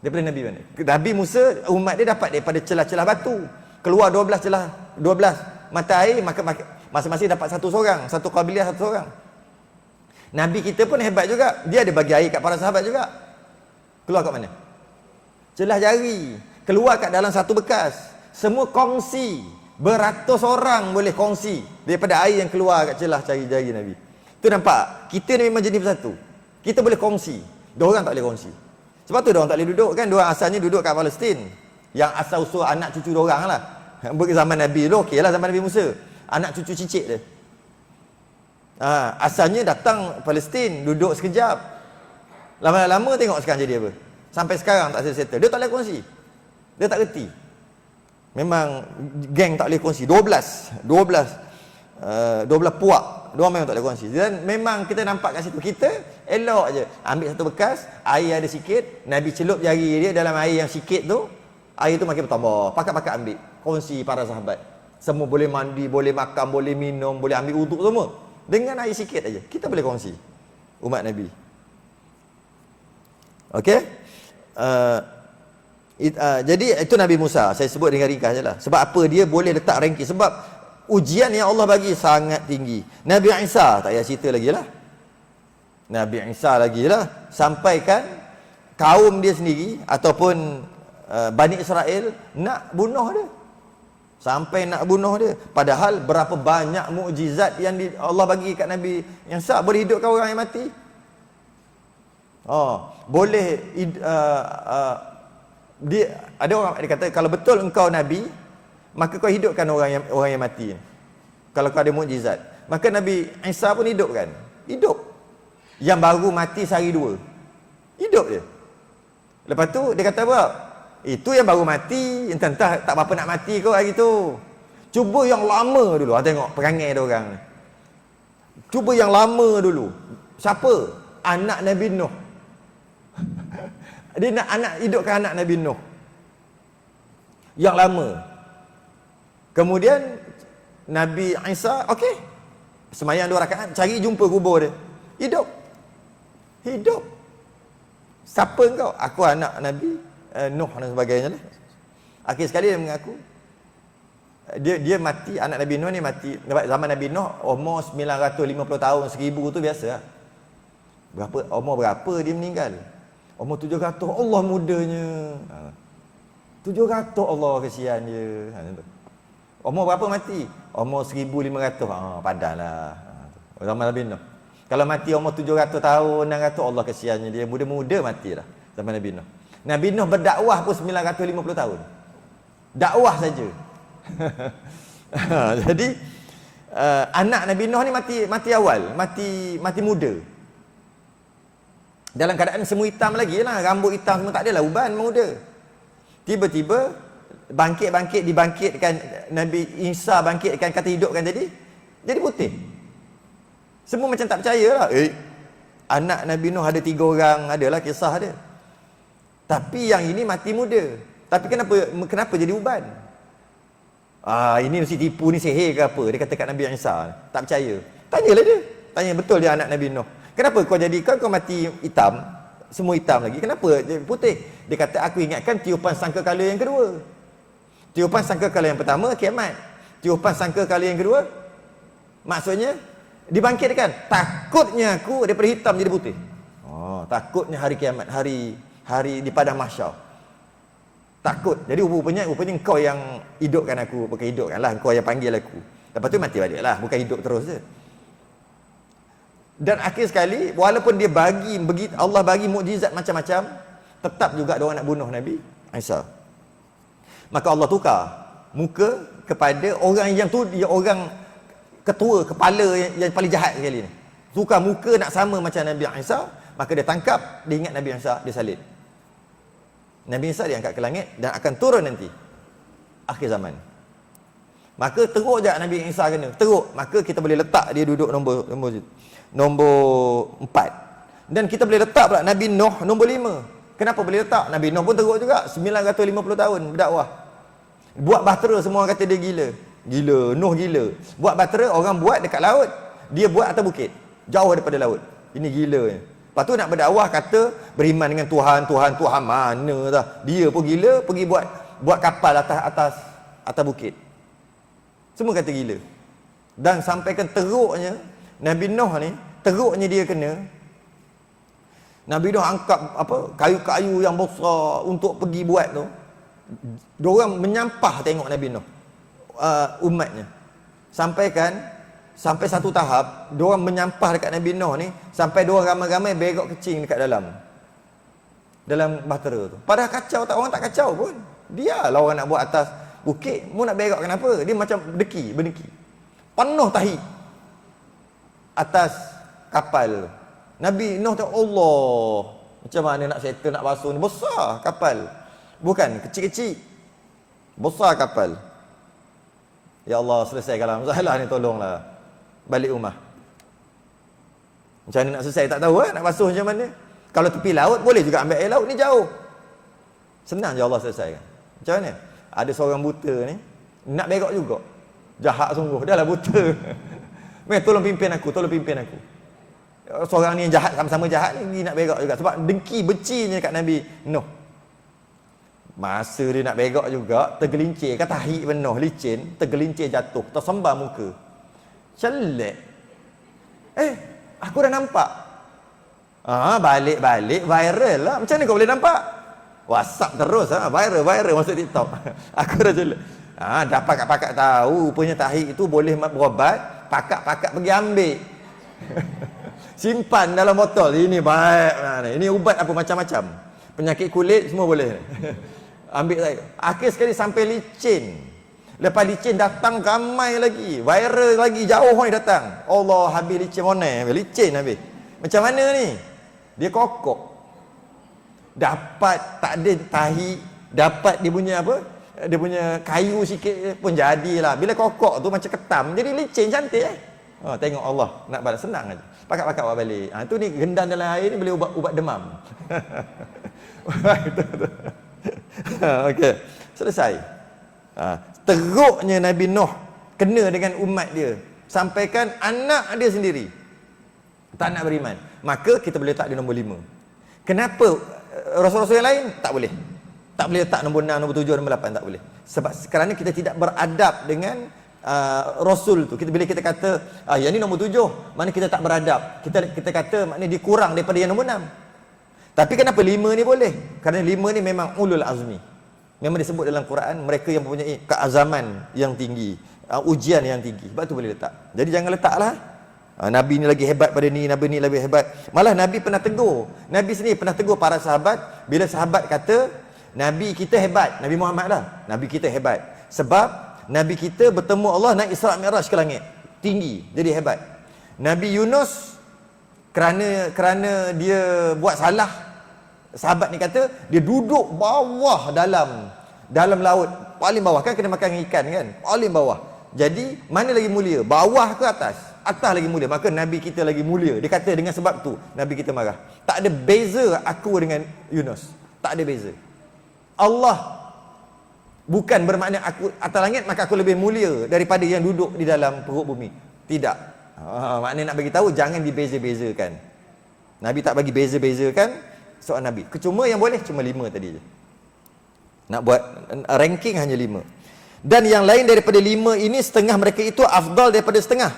Daripada Nabi mana? Nabi Musa, umat dia dapat daripada celah-celah batu. Keluar 12 celah, 12 mata air, maka masing-masing dapat satu seorang. Satu kabilah satu seorang. Nabi kita pun hebat juga. Dia ada bagi air kat para sahabat juga. Keluar kat mana? Celah jari. Keluar kat dalam satu bekas. Semua kongsi. Beratus orang boleh kongsi daripada air yang keluar kat celah jari-jari Nabi. Tu nampak? Kita ni memang jenis bersatu. Kita boleh kongsi. Diorang tak boleh kongsi. Sebab tu diorang tak boleh duduk kan. Diorang asalnya duduk kat Palestin. Yang asal-usul anak cucu diorang lah. Zaman Nabi dulu okey lah, zaman Nabi Musa. Anak cucu cicit dia. Asalnya datang Palestin, duduk sekejap. Lama-lama tengok sekarang jadi apa. Sampai sekarang tak settle. Dia tak boleh kongsi. Dia tak reti. Memang geng tak boleh kongsi. 12 puak. Diorang memang tak boleh kongsi. Dan memang kita nampak kat situ. Kita elok je. Ambil satu bekas, air ada sikit, Nabi celup jari dia dalam air yang sikit tu. Air tu makin bertambah. Pakat-pakat ambil. Kongsi para sahabat. Semua boleh mandi, boleh makan, boleh minum, boleh ambil uduk semua. Dengan air sikit aja. Kita boleh kongsi. Umat Nabi. Okey? Jadi itu Nabi Musa. Saya sebut dengan ringkas je lah. Sebab apa dia boleh letak ranking? Sebab ujian yang Allah bagi sangat tinggi. Nabi Isa, tak payah cerita lagi lah. Nabi Isa lagi lah. Sampaikan kaum dia sendiri ataupun Bani Israel nak bunuh dia. Sampai nak bunuh dia. Padahal berapa banyak mukjizat yang Allah bagi kat Nabi Isa. Boleh hidupkan orang yang mati. Boleh dia ada orang dia kata kalau betul engkau nabi, maka kau hidupkan orang yang mati. Kalau kau ada mukjizat, maka Nabi Isa pun hidupkan. Hidup. Yang baru mati sehari 2. Hidup dia. Lepas tu dia kata apa? Itu yang baru mati, entah tak apa nak mati kau hari tu. Cuba yang lama dulu. Tengok perangai dia orang ni. Cuba yang lama dulu. Siapa? Anak Nabi Nuh. Dia nak hidupkan anak Nabi Nuh yang lama. Kemudian Nabi Isa okey, semayang 2 rakaat, cari jumpa kubur dia. Hidup. Siapa engkau? Aku anak Nabi Nuh dan sebagainya lah. Akhir sekali dia mengaku dia mati. Anak Nabi Nuh ni mati zaman Nabi Nuh umur 950 tahun. 1000 tu biasa lah. Umur berapa dia meninggal? Umur 700. Allah mudanya. 700 Allah kesian dia. Umur berapa mati? Umur 1500. Padanlah. Zaman Nabi Nuh. Kalau mati umur 700 tahun, 600, Allah kesiannya dia. Muda-muda matilah zaman Nabi Nuh. Nabi Nuh berdakwah pun 950 tahun. Dakwah saja. Jadi anak Nabi Nuh ni mati awal, mati muda. Dalam keadaan semua hitam lagi lah, rambut hitam semua, tak adalah uban, muda. Tiba-tiba dibangkitkan, Nabi Isa bangkitkan, kata hidupkan, jadi putih. Semua macam tak percaya lah. Anak Nabi Nuh ada 3 orang, adalah kisah dia. Tapi yang ini mati muda. Tapi kenapa jadi uban? Ini mesti tipu, ni sihir ke apa? Dia kata kat Nabi Isa. Tak percaya. Tanyalah dia. Tanya, betul dia anak Nabi Nuh. Kenapa kau jadi, kau mati hitam, semua hitam lagi, kenapa jadi putih? Dia kata, aku ingatkan tiupan sangkakala yang kedua. Tiupan sangkakala yang pertama, kiamat. Tiupan sangkakala yang kedua, maksudnya dibangkitkan. Takutnya aku daripada hitam jadi putih. Takutnya hari kiamat, hari di padang mahsyar. Takut. Jadi rupanya kau yang hidupkan aku. Bukan hidupkan lah, kau yang panggil aku. Lepas tu mati balik lah, bukan hidup terus je. Dan akhir sekali, walaupun dia Allah bagi mukjizat macam-macam, tetap juga dia orang nak bunuh Nabi Isa. Maka Allah tukar muka kepada orang yang tu, dia orang ketua, kepala yang paling jahat sekali ni. Tukar muka nak sama macam Nabi Isa, maka dia tangkap, dia ingat Nabi Isa, dia salib. Nabi Isa diangkat ke langit dan akan turun nanti akhir zaman. Maka teruk je Nabi Isa kena, teruk. Maka kita boleh letak dia duduk nombor 4. Dan kita boleh letak pula Nabi Nuh nombor 5. Kenapa boleh letak? Nabi Nuh pun teruk juga, 950 tahun berdakwah. Buat bahtera, semua orang kata dia gila. Nuh gila. Buat bahtera, orang buat dekat laut, dia buat atas bukit, jauh daripada laut. Ini gila. Lepas tu nak berdakwah kata beriman dengan Tuhan mana dah. Dia pun gila, pergi buat kapal atas bukit. Semua kata gila. Dan sampaikan teruknya Nabi Nuh ni, teruknya dia kena. Nabi Nuh angkat kayu-kayu yang besar untuk pergi buat tu. Diorang menyampah tengok Nabi Nuh, umatnya. Sampai satu tahap diorang menyampah dekat Nabi Nuh ni, sampai diorang ramai-ramai berok kecing dekat dalam bahtera tu. Padahal kacau, orang tak kacau pun. Dia lah orang nak buat atas bukit, mu nak berok kenapa? Dia macam berdeki. Penuh tahi atas kapal. Nabi Nuh tu, Allah, macam mana nak settle, nak basuh ni? Besar kapal. Bukan kecil-kecil. Besar kapal. Ya Allah, selesaikanlah masalah ni, tolonglah. Balik rumah. Macam mana nak selesai tak tahu nak basuh macam mana. Kalau tepi laut boleh juga ambil air laut, ni jauh. Senang je Allah selesaikan. Macam mana? Ada seorang buta ni nak berok juga. Jahat sungguh, dah lah buta. Tolong pimpin aku. Seorang ni yang jahat, sama-sama jahat ni, nak berok juga. Sebab dengki, bencinya kat Nabi Nuh. Masa dia nak berok juga, tergelincir, kata tahi penuh, licin, tergelincir jatuh, tersembar muka. Celek. Aku dah nampak. Balik viral lah. Macam mana kau boleh nampak? WhatsApp terus, viral masuk TikTok. Aku dah celek. Dah pakak-pakak tahu, punya tahi itu boleh berobat, pakak-pakak pergi ambil. Simpan dalam botol. Ini baik. Ini ubat apa macam-macam. Penyakit kulit semua boleh. Ambil saya. Akhir sekali sampai licin. Lepas licin datang ramai lagi. Viral lagi, jauh ni datang. Allah, habis licin mana? Licin habis. Macam mana ni? Dia kokok. Dapat tak ada tahi, dapat dia punya apa? Dia punya kayu sikit pun jadilah. Bila kokok tu macam ketam, jadi licin cantik tengok Allah, nak balas senang aja. Pakak-pakak buat balik. Tu ni gendang dalam air ni boleh ubat demam. Okey, selesai. Teruknya Nabi Nuh kena dengan umat dia, sampaikan anak dia sendiri tak nak beriman. Maka kita boleh letak di nombor 5. Kenapa rasul-rasul yang lain tak boleh? Tak boleh letak nombor 6, nombor 7, nombor 8, tak boleh. Sebab kerana kita tidak beradab dengan rasul tu. Bila kita kata yang ni nombor 7, mana kita tak beradab. Kita kata maknanya dia kurang daripada yang nombor 6. Tapi kenapa 5 ni boleh? Kerana 5 ni memang ulul azmi. Memang disebut dalam Quran, mereka yang mempunyai keazaman yang tinggi, ujian yang tinggi. Sebab tu boleh letak. Jadi jangan letaklah Nabi ni lagi hebat pada ni, Nabi ni lebih hebat. Malah Nabi pernah tegur. Nabi sendiri pernah tegur para sahabat. Bila sahabat kata Nabi kita hebat, Nabi Muhammad lah, Nabi kita hebat sebab Nabi kita bertemu Allah naik Isra' Mi'raj ke langit, tinggi, jadi hebat. Nabi Yunus kerana dia buat salah, sahabat ni kata dia duduk bawah dalam laut, paling bawah, kan kena makan ikan kan, paling bawah. Jadi mana lagi mulia, bawah ke atas? Atas lagi mulia. Maka Nabi kita lagi mulia. Dia kata dengan sebab tu Nabi kita marah. Tak ada beza aku dengan Yunus, tak ada beza. Allah bukan bermakna aku atas langit maka aku lebih mulia daripada yang duduk di dalam perut bumi. Tidak. Maknanya nak bagi tahu jangan dibeza-bezakan. Nabi tak bagi beza-bezakan soal Nabi. Cuma yang boleh cuma 5 tadi je. Nak buat ranking hanya 5. Dan yang lain daripada 5 ini, setengah mereka itu afdal daripada setengah.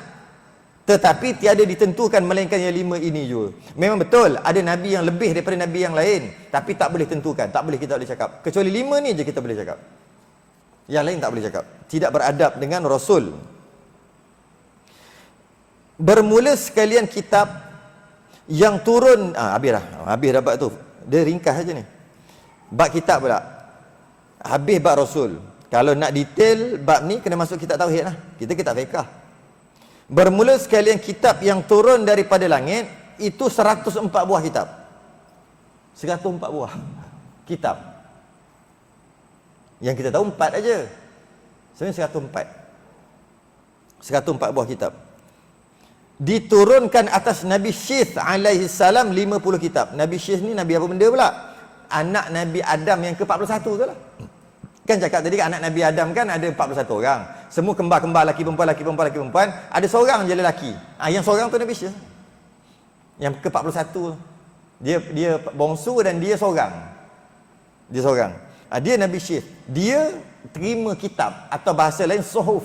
Tetapi tiada ditentukan melainkan yang 5 ini juga. Memang betul ada Nabi yang lebih daripada Nabi yang lain, tapi tak boleh tentukan, tak boleh, kita boleh cakap. Kecuali 5 ni je kita boleh cakap. Yang lain tak boleh cakap. Tidak beradab dengan Rasul. Bermula sekalian kitab yang turun, habis dapat tu. Dia ringkas aja ni. Bab kitab pula. Habis bab Rasul. Kalau nak detail bab ni kena masuk kitab tauhid lah. Kita kitab fiqh. Bermula sekalian kitab yang turun daripada langit, itu 104 buah kitab. 104 buah kitab. Yang kita tahu 4 aja. Sebenarnya 104. 104 buah kitab. Diturunkan atas Nabi Syith alaihi salam 50 kitab. Nabi Syith ni Nabi apa benda pula? Anak Nabi Adam yang ke-41 tu lah. Kan cakap tadi anak Nabi Adam kan ada 41 orang. Semua kembar-kembar laki perempuan. Ada seorang je lelaki. Yang seorang tu Nabi Syith. Yang ke-41. Dia bongsu dan dia seorang. Dia Nabi Syith. Dia terima kitab atau bahasa lain suhuf.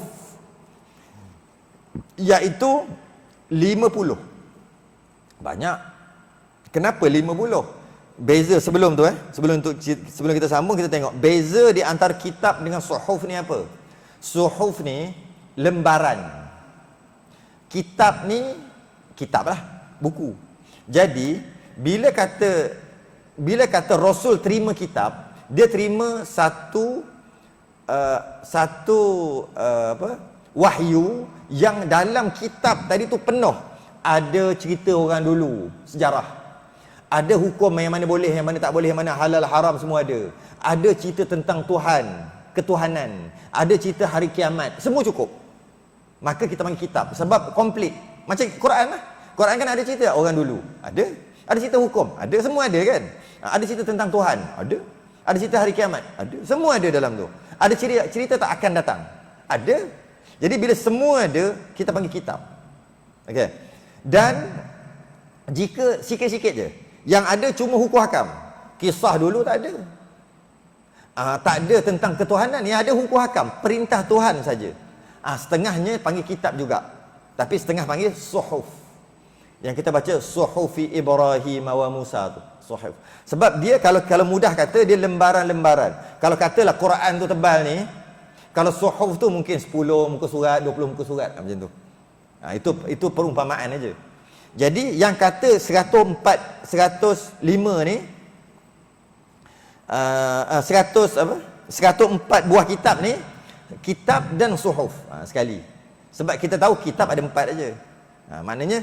Iaitu 50. Banyak. Kenapa 50? Beza sebelum tu sebelum kita sambung kita tengok beza di antara kitab dengan suhuf ni apa? Suhuf ni lembaran. Kitab ni kitab lah, buku. Jadi bila kata Rasul terima kitab, dia terima satu wahyu yang dalam kitab tadi tu penuh. Ada cerita orang dulu, sejarah. Ada hukum yang mana boleh, yang mana tak boleh, yang mana halal, haram, semua ada. Ada cerita tentang Tuhan, ketuhanan. Ada cerita hari kiamat, semua cukup. Maka kita panggil kitab, sebab komplit. Macam Quran lah. Quran kan ada cerita orang dulu, ada. Ada cerita hukum, ada, semua ada kan. Ada cerita tentang Tuhan, ada. Ada cerita hari kiamat, ada. Semua ada dalam tu. Ada cerita tak akan datang, ada. Jadi bila semua ada, kita panggil kitab. Okey. Dan jika sikit-sikit je yang ada cuma hukum hakam, kisah dulu tak ada. Tak ada tentang ketuhanan, yang ada hukum hakam, perintah Tuhan saja. Setengahnya panggil kitab juga, tapi setengah panggil suhuf. Yang kita baca suhufi Ibrahim wa Musa tu, suhuf. Sebab dia kalau mudah kata dia lembaran-lembaran. Kalau katalah Quran tu tebal ni, kalau suhuf tu mungkin 10 muka surat, 20 muka surat, macam tu. Itu perumpamaan aja. Jadi yang kata 105 ni 104 buah kitab ni, kitab dan suhuf sekali. Sebab kita tahu kitab ada 4 aja. Maknanya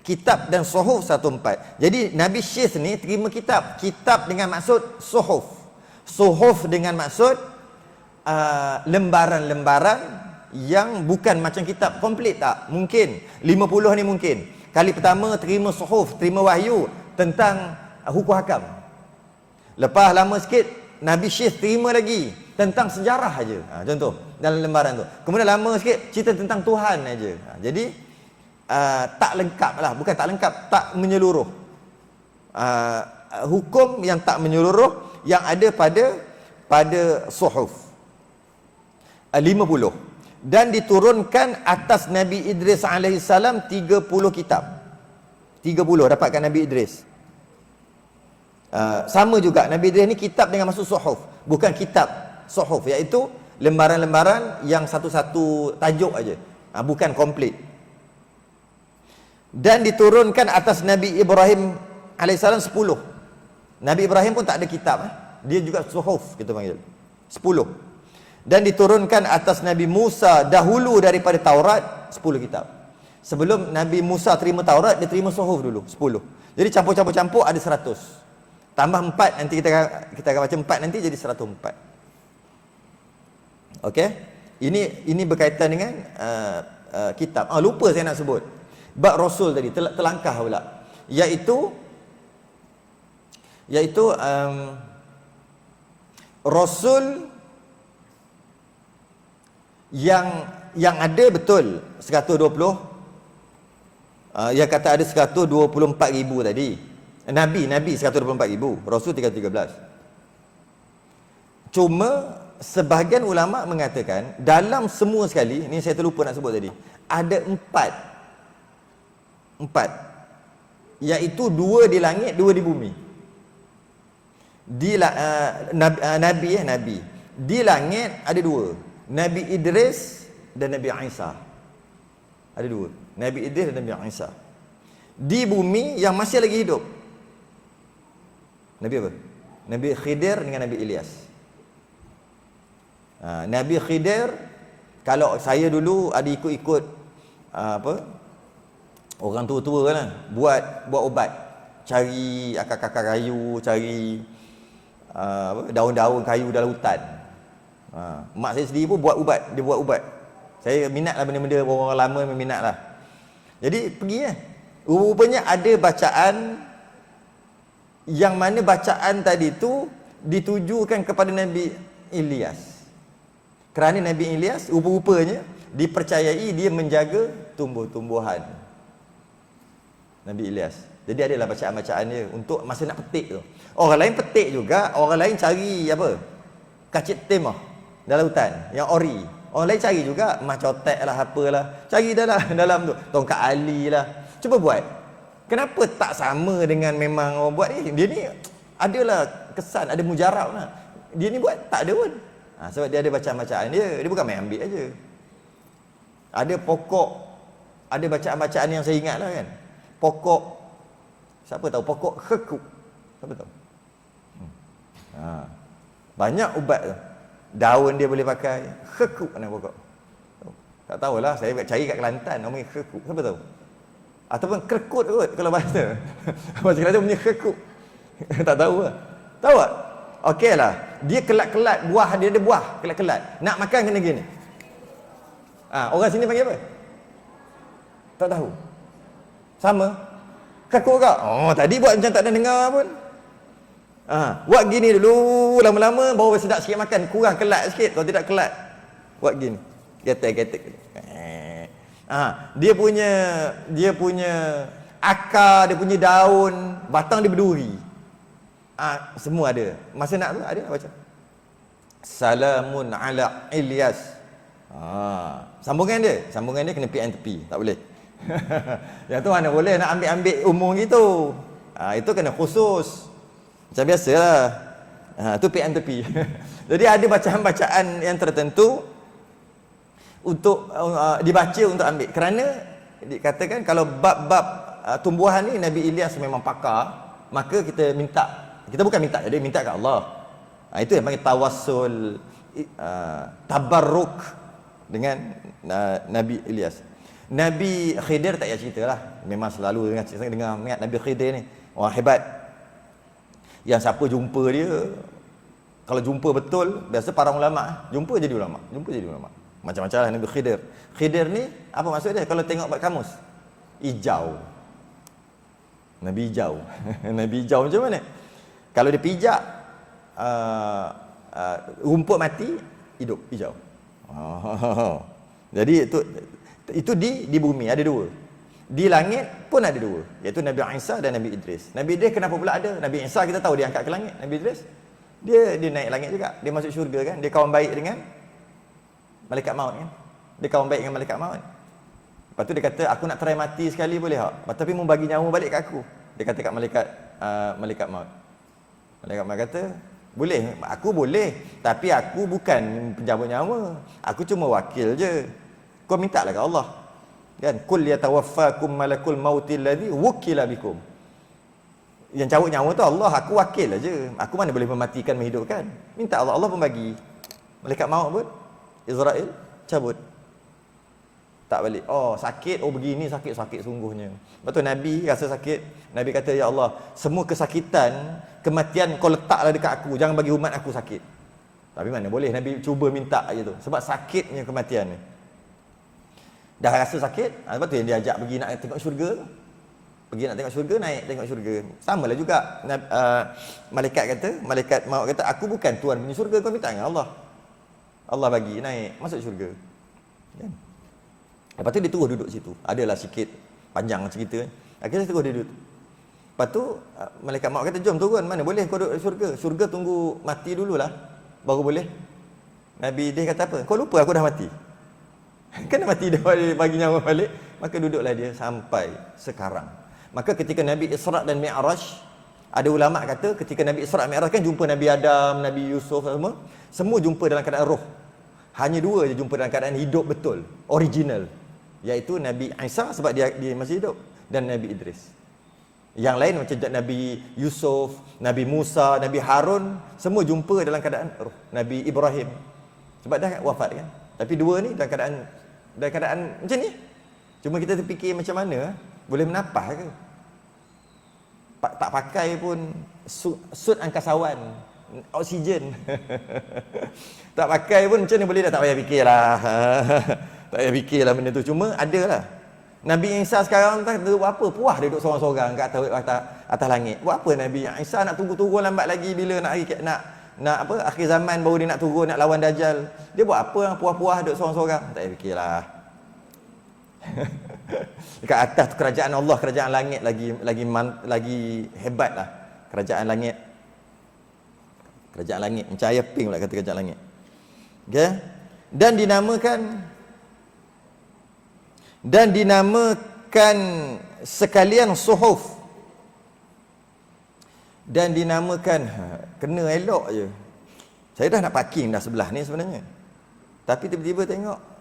kitab dan suhuf 104. Jadi Nabi Syith ni terima kitab. Kitab dengan maksud suhuf. Suhuf dengan maksud lembaran-lembaran yang bukan macam kitab komplit, tak mungkin. 50 ni mungkin. Kali pertama terima suhuf, terima wahyu tentang hukum hakam. Lepas lama sikit Nabi Syith terima lagi tentang sejarah aja. Contoh dalam lembaran tu. Kemudian lama sikit cerita tentang Tuhan aja. Jadi tak lengkap lah, bukan tak lengkap, tak menyeluruh. Hukum yang tak menyeluruh yang ada pada suhuf. 50. Dan diturunkan atas Nabi Idris AS 30 kitab. 30 dapatkan Nabi Idris. Sama juga Nabi Idris ni kitab dengan maksud suhuf, bukan kitab suhuf, iaitu lembaran-lembaran yang satu-satu tajuk aja, bukan komplit. Dan diturunkan atas Nabi Ibrahim AS 10. Nabi Ibrahim pun tak ada kitab, dia juga suhuf kita panggil. 10. Dan diturunkan atas Nabi Musa dahulu daripada Taurat 10 kitab. Sebelum Nabi Musa terima Taurat, dia terima suhuf dulu, 10. Jadi campur-campur ada 100. Tambah 4, nanti kita akan baca 4 nanti jadi 104. Okey? Ini berkaitan dengan kitab. Lupa saya nak sebut. Bab Rasul tadi, terlangkah pula. Iaitu Rasul yang ada betul 120. Yang kata ada 124,000 tadi. Nabi 124,000, Rasul 313. Cuma sebahagian ulama mengatakan dalam semua sekali, ni saya terlupa nak sebut tadi, ada 4, iaitu 2 di langit, 2 di bumi. Nabi di langit ada 2, Nabi Idris dan Nabi Isa. Ada 2, Nabi Idris dan Nabi Isa. Di bumi yang masih lagi hidup, Nabi apa? Nabi Khidir dengan Nabi Ilyas. Nabi Khidir, kalau saya dulu ada ikut orang tua-tua kan, buat ubat, cari akar-akar kayu, cari daun-daun kayu dalam hutan. Mak saya sendiri pun buat ubat. Saya minat lah benda-benda orang lama, minat lah. Jadi pergi lah. Rupanya ada bacaan yang mana bacaan tadi tu ditujukan kepada Nabi Ilyas. Kerana Nabi Ilyas rupa-rupanya dipercayai dia menjaga tumbuh-tumbuhan. Nabi Ilyas. Jadi adalah bacaan-bacaan dia untuk masa nak petik tu. Orang lain petik juga, orang lain cari kacit timah dalam hutan yang ori. Orang lain cari juga macotek lah, apalah. Cari dalam tu, tongkat ali lah. Cuba buat. Kenapa tak sama dengan memang orang buat ni? Dia ni adalah kesan, ada mujarab lah. Dia ni buat tak ada pun. Sebab dia ada bacaan-bacaan dia bukan main ambil aja. Ada pokok, ada bacaan-bacaan yang saya ingat lah kan. Pokok, siapa tahu pokok khekuk? Siapa tahu? Banyak ubat tu. Daun dia boleh pakai. Khekuk mana pokok? Tak tahulah, saya cari kat Kelantan namanya khekuk. Siapa tahu? Ataupun kerkut kot kalau bahasa. Bahasa Kelantan punya khekuk. Tak tahu lah. Tahu tak? Okey lah. Dia kelat-kelat, buah dia ada buah, kelat-kelat. Nak makan kena gini. Orang sini panggil apa? Tak tahu. Sama. Khekuk kak? Tadi buat macam tak ada dengar pun. Buat gini dulu, lama-lama baru sedap sikit makan, kurang kelat sikit. Kalau tidak kelat, buat gini, getek-getek. Dia punya akar, dia punya daun, batang dia berduri. Semua ada. Masa nak tu ada baca. Salamun ala Ilyas. Sambungan dia kena tepi, tak boleh. Yang tu mana boleh nak ambil umum gitu. Itu kena khusus. Macam biasalah. Tu tepi. Jadi ada bacaan-bacaan yang tertentu untuk dibaca untuk ambil. Kerana dikatakan kalau bab-bab tumbuhan ni Nabi Ilyas memang pakar, maka kita minta. Kita bukan minta, jadi minta kat Allah. Itu yang panggil tawassul, tabarruk dengan Nabi Ilyas. Nabi Khidir tak payah cerita lah. Memang selalu dengar Nabi Khidir ni orang hebat. Yang siapa jumpa dia, kalau jumpa betul, biasa para ulama jumpa jadi ulama. Macam-macam lah Nabi Khidir. Khidir ni apa maksud dia? Kalau tengok kat kamus, hijau. Nabi hijau. Nabi hijau macam mana? Kalau dia pijak rumput mati, hidup hijau. Jadi itu di bumi ada 2. Di langit pun ada 2, iaitu Nabi Isa dan Nabi Idris. Nabi Idris kenapa pula ada? Nabi Isa kita tahu dia angkat ke langit. Nabi Idris dia naik langit juga. Dia masuk syurga kan. Dia kawan baik dengan malaikat maut kan. Dia kawan baik dengan malaikat maut. Lepas tu dia kata, aku nak try mati sekali boleh tak? Tapi mu bagi nyawa balik kat aku. Dia kata kat malaikat maut. Malaikat maut kata, boleh, aku boleh, tapi aku bukan penjabut nyawa. Aku cuma wakil je. Kau minta lah kat Allah. Kan? Kul yatawaffakum malakul mautil ladzi wukila bikum. Yang cabut nyawa tu Allah, aku wakil aja. Aku mana boleh mematikan, menghidupkan. Minta Allah, Allah pun bagi. Malaikat maut pun Israel cabut. Tak balik. Oh, sakit. Oh, begini sakit sungguhnya. Lepas tu Nabi rasa sakit. Nabi kata, ya Allah, semua kesakitan, kematian kau letaklah dekat aku. Jangan bagi umat aku sakit. Tapi mana boleh Nabi cuba minta je tu. Sebab sakitnya kematian ni. Dah rasa sakit, lepas tu yang dia ajak pergi nak tengok syurga. Pergi nak tengok syurga, naik tengok syurga. Samalah juga. Malaikat maut kata, aku bukan tuan punya syurga, kau minta dengan Allah. Allah bagi, naik, masuk syurga. Kan? Lepas tu dia terus duduk situ. Adalah sikit panjang cerita. Akhirnya terus dia duduk. Lepas tu malaikat maut kata, jom turun, mana boleh kau duduk di syurga. Syurga tunggu mati dululah, baru boleh. Nabi dia kata apa? Kau lupa aku dah mati. Kena mati dah bagi nyawa balik. Maka duduklah dia sampai sekarang. Maka ketika Nabi Isra' dan Mi'raj, ada ulama kata ketika Nabi Isra' Mi'raj kan jumpa Nabi Adam, Nabi Yusuf semua jumpa dalam keadaan roh. Hanya dua je jumpa dalam keadaan hidup betul, original. Iaitu Nabi Isa sebab dia masih hidup, dan Nabi Idris. Yang lain macam Nabi Yusuf, Nabi Musa, Nabi Harun, semua jumpa dalam keadaan roh. Nabi Ibrahim sebab dah wafat kan. Tapi dua ni dalam keadaan macam ni. Cuma kita terfikir macam mana boleh menapah ke? Tak pakai pun suit angkasawan, oksigen. Tak pakai pun macam ni boleh dah, tak payah fikirlah. Tak payah fikirlah benda tu. Cuma adalah. Nabi Isa sekarang tak buat apa? Puas duduk seorang-seorang kat atas langit. Buat apa Nabi Isa nak tunggu lambat lagi bila nak apa akhir zaman baru dia nak turun nak lawan Dajjal. Dia buat apa puas-puas duduk seorang-seorang? Tak payah fikirlah. Dekat atas tu kerajaan Allah, kerajaan langit lagi hebatlah. Kerajaan langit. Kerajaan langit. Macam ayah ping pula kata kerajaan langit. Okey. Dan dinamakan sekalian suhuf. Dan dinamakan kena elok je. Saya dah nak parking dah sebelah ni sebenarnya. Tapi tiba-tiba tengok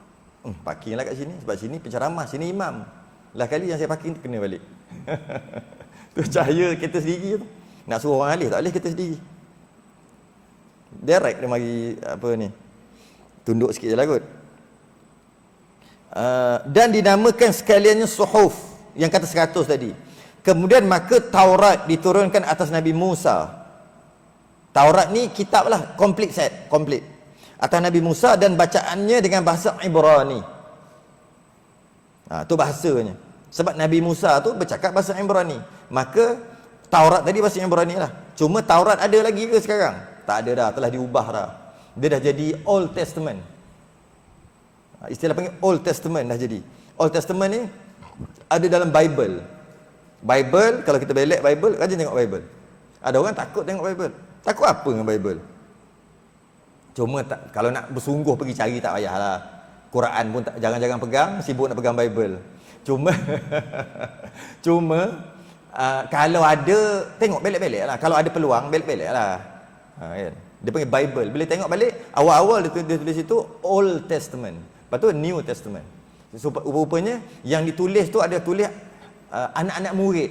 parkinglah kat sini sebab sini penceramah, sini imam. Lah kali yang saya parking tu kena balik. Tu cahaya kereta sendiri tu. Nak suruh orang alih tak boleh kereta sendiri. Direct dia mari apa ni. Tunduk sikit je lah kot. Dan dinamakan sekaliannya suhuf yang kata 100 tadi. Kemudian maka Taurat diturunkan atas Nabi Musa. Taurat ni kitab lah, complete set, complete. Atas Nabi Musa dan bacaannya dengan bahasa Ibrani. Tu bahasanya. Sebab Nabi Musa tu bercakap bahasa Ibrani. Maka Taurat tadi bahasa Ibrani lah. Cuma Taurat ada lagi ke sekarang? Tak ada dah, telah diubah dah. Dia dah jadi Old Testament. Istilah panggil Old Testament dah jadi. Old Testament ni ada dalam Bible. Bible, kalau kita belek Bible, rajin tengok Bible. Ada orang takut tengok Bible. Takut apa dengan Bible? Cuma kalau nak bersungguh pergi cari tak payahlah. Quran pun jangan pegang, sibuk nak pegang Bible. Cuma kalau ada, tengok belek-belek lah. Kalau ada peluang, belek-belek lah. Kan? Dia panggil Bible. Bila tengok balik, awal-awal dia tulis itu Old Testament. Lepas tu New Testament. Rupanya yang ditulis tu ada tulis anak-anak murid.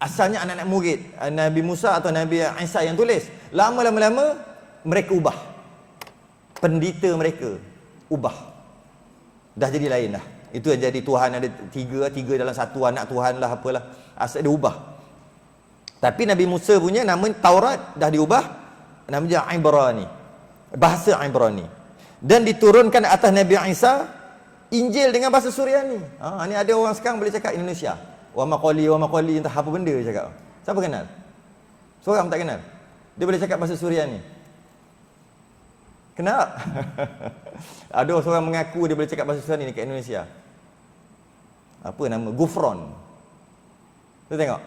Asalnya anak-anak murid Nabi Musa atau Nabi Isa yang tulis. Lama-lama mereka ubah. Pendeta mereka ubah. Dah jadi lain dah. Itu yang jadi Tuhan ada tiga dalam satu anak Tuhan lah apalah. Asal dia ubah. Tapi Nabi Musa punya nama Taurat dah diubah. Nama dia Ibrani. Bahasa Ibrani. Dan diturunkan atas Nabi Isa Injil dengan bahasa Suryani. Ni ada orang sekarang boleh cakap Indonesia. Wa maqali entah apa benda dia cakap. Siapa kenal? Seorang tak kenal. Dia boleh cakap bahasa Suryani. Kenal? Ada seorang mengaku dia boleh cakap bahasa Suryani dekat Indonesia. Apa nama? Gufron. Tu tengok.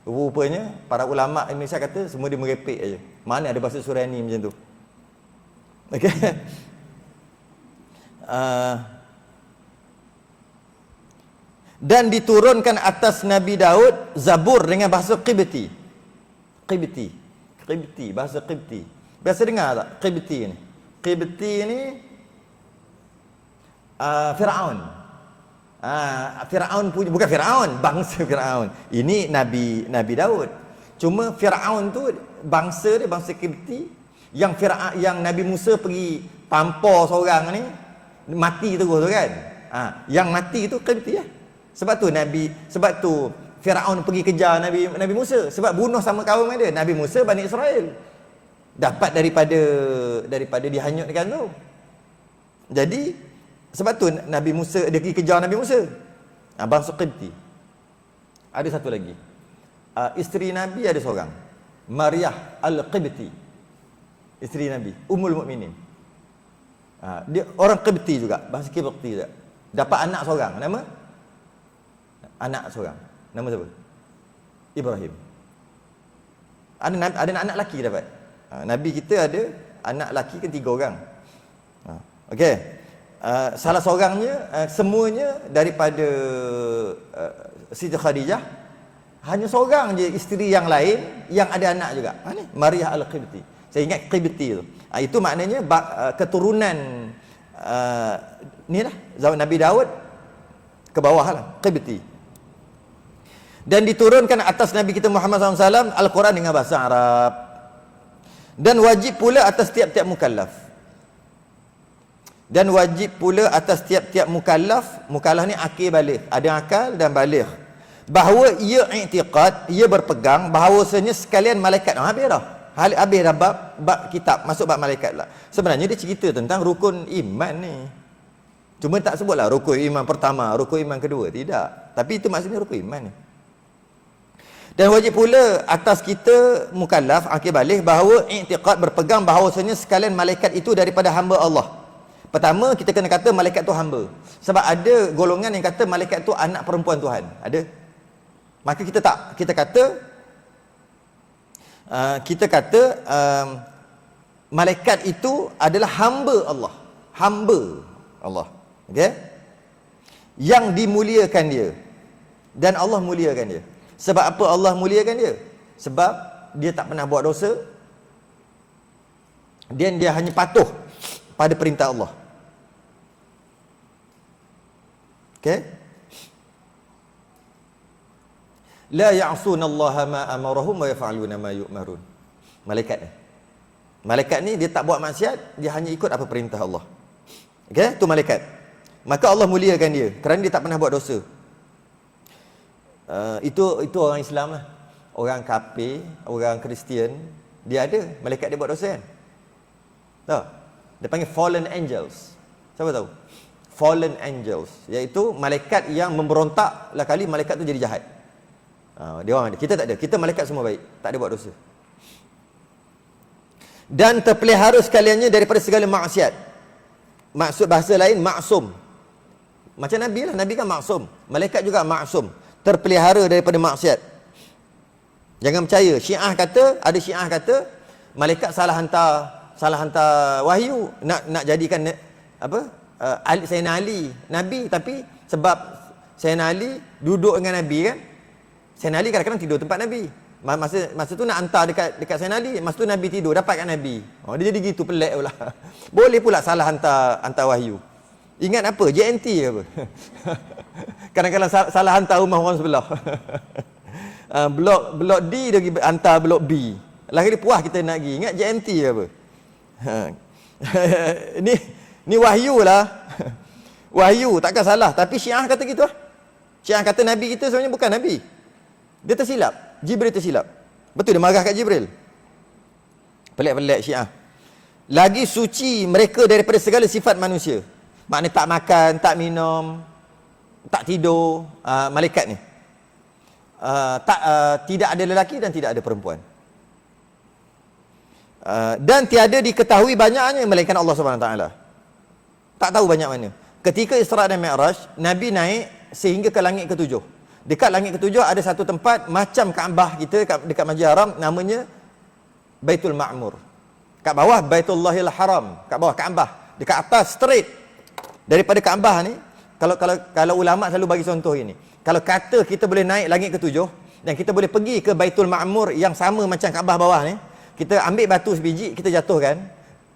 Rupanya para ulama Indonesia kata semua dia merepek aja. Mana ada bahasa Suryani macam tu. Okey. Dan diturunkan atas Nabi Daud Zabur dengan bahasa Qibti. Bahasa Qibti. Biasa dengar tak Qibti ni? Qibti ni Firaun. Firaun punya, bukan Firaun, bangsa Firaun. Ini Nabi Daud. Cuma Firaun tu bangsa dia bangsa Qibti yang Nabi Musa pergi tampar seorang ni mati terus tu kan. Yang mati itu Qibti lah. Sebab tu Firaun pergi kejar Nabi Musa sebab bunuh sama kaum dia. Nabi Musa Bani Israel dapat daripada dihanyutkan tu. Jadi sebab tu Nabi Musa dia pergi kejar Nabi Musa. Bangsa Qibti. Ada satu lagi. Isteri Nabi ada seorang, Maryah Al-Qibti. Isteri Nabi, Ummul Mukminin. Dia orang Qibti juga, bahasa Qibti juga. Dapat anak seorang, nama siapa? Ibrahim. Ada anak lelaki dapat. Nabi kita ada anak lelaki kan 3 orang. Okey. Salah seorangnya semuanya daripada Siti Khadijah. Hanya seorang je isteri yang lain yang ada anak juga. Ni Maryah Al-Qibti. Saya ingat Qibti tu. Itu maknanya keturunan ni lah zaman Nabi Daud ke bawah lah, Qibti. Dan diturunkan atas Nabi kita Muhammad SAW Al-Quran dengan bahasa Arab. Dan wajib pula atas tiap-tiap mukallaf. Mukallaf ni akil baligh, ada akal dan baligh. Bahawa ia i'tiqad, ia berpegang bahawasanya sekalian malaikat. Habis dah bab kitab, masuk bab malaikat lah. Sebenarnya dia cerita tentang rukun iman ni. Cuma tak sebutlah rukun iman pertama, rukun iman kedua, tidak. Tapi itu maksudnya rukun iman ni. Dan wajib pula atas kita mukallaf akil baligh bahawa i'tiqad berpegang bahawasanya sekalian malaikat itu daripada hamba Allah. Pertama kita kena kata malaikat tu hamba. Sebab ada golongan yang kata malaikat tu anak perempuan Tuhan. Ada. Maka kita kata malaikat itu adalah hamba Allah. Hamba Allah. Okey? Yang dimuliakan dia. Dan Allah muliakan dia. Sebab apa Allah muliakan dia? Sebab dia tak pernah buat dosa. Dan dia hanya patuh pada perintah Allah. Okey? La ya'sunallaha ma amarahum wa yaf'aluna ma yu'marun. Malaikat ni dia tak buat maksiat, dia hanya ikut apa perintah Allah. Okey? Tu malaikat. Maka Allah muliakan dia kerana dia tak pernah buat dosa. Itu orang Islam lah. Orang kafir, orang Kristian, dia ada malaikat dia buat dosa kan? Tahu? Dia panggil fallen angels. Siapa tahu? Fallen angels, iaitu malaikat yang memberontak lah kali malaikat tu jadi jahat. Dia orang ada. Kita tak ada. Kita malaikat semua baik, tak ada buat dosa. Dan terpelihara sekaliannya daripada segala maksiat. Maksud bahasa lain maksum. Macam Nabi lah, Nabi kan maksum. Malaikat juga maksum, terpelihara daripada maksiat. Jangan percaya. Ada Syiah kata malaikat salah hantar wahyu nak jadikan Sayyidina Ali Nabi, tapi sebab Sayyidina Ali duduk dengan Nabi kan. Sayyidina Ali kadang-kadang tidur tempat Nabi. Masa tu nak hantar dekat Sayyidina Ali, masa tu Nabi tidur, dapat kat Nabi. Dia jadi gitu, pelik pula. Boleh pula salah hantar wahyu. Ingat apa? JNT ke apa? Kadang-kadang salah hantar rumah orang sebelah. Blok D dia pergi hantar blok B. Lagi puas kita nak pergi. Ingat JNT ke apa? Ni wahyu lah. Wahyu, takkan salah. Tapi Syiah kata gitu lah. Syiah kata Nabi kita sebenarnya bukan Nabi. Dia tersilap. Jibril tersilap. Betul, dia marah kat Jibril. Pelik-pelik Syiah. Lagi suci mereka daripada segala sifat manusia. Maknanya tak makan, tak minum, tak tidur, malaikat ni. Tidak ada lelaki dan tidak ada perempuan. Dan tiada diketahui banyaknya melainkan Allah SWT. Tak tahu banyak mana. Ketika Isra' dan Mi'raj, Nabi naik sehingga ke langit ke-7. Dekat langit ke-7 ada satu tempat macam Kaabah kita dekat Masjid Haram, namanya Baitul Ma'mur. Kat bawah Baitullahil Haram, kat bawah Kaabah. Dekat atas straight daripada Kaabah ni, kalau ulama selalu bagi contoh ini. Kalau kata kita boleh naik langit ke-7 dan kita boleh pergi ke Baitul Ma'mur yang sama macam Kaabah bawah ni, kita ambil batu sebiji, kita jatuhkan,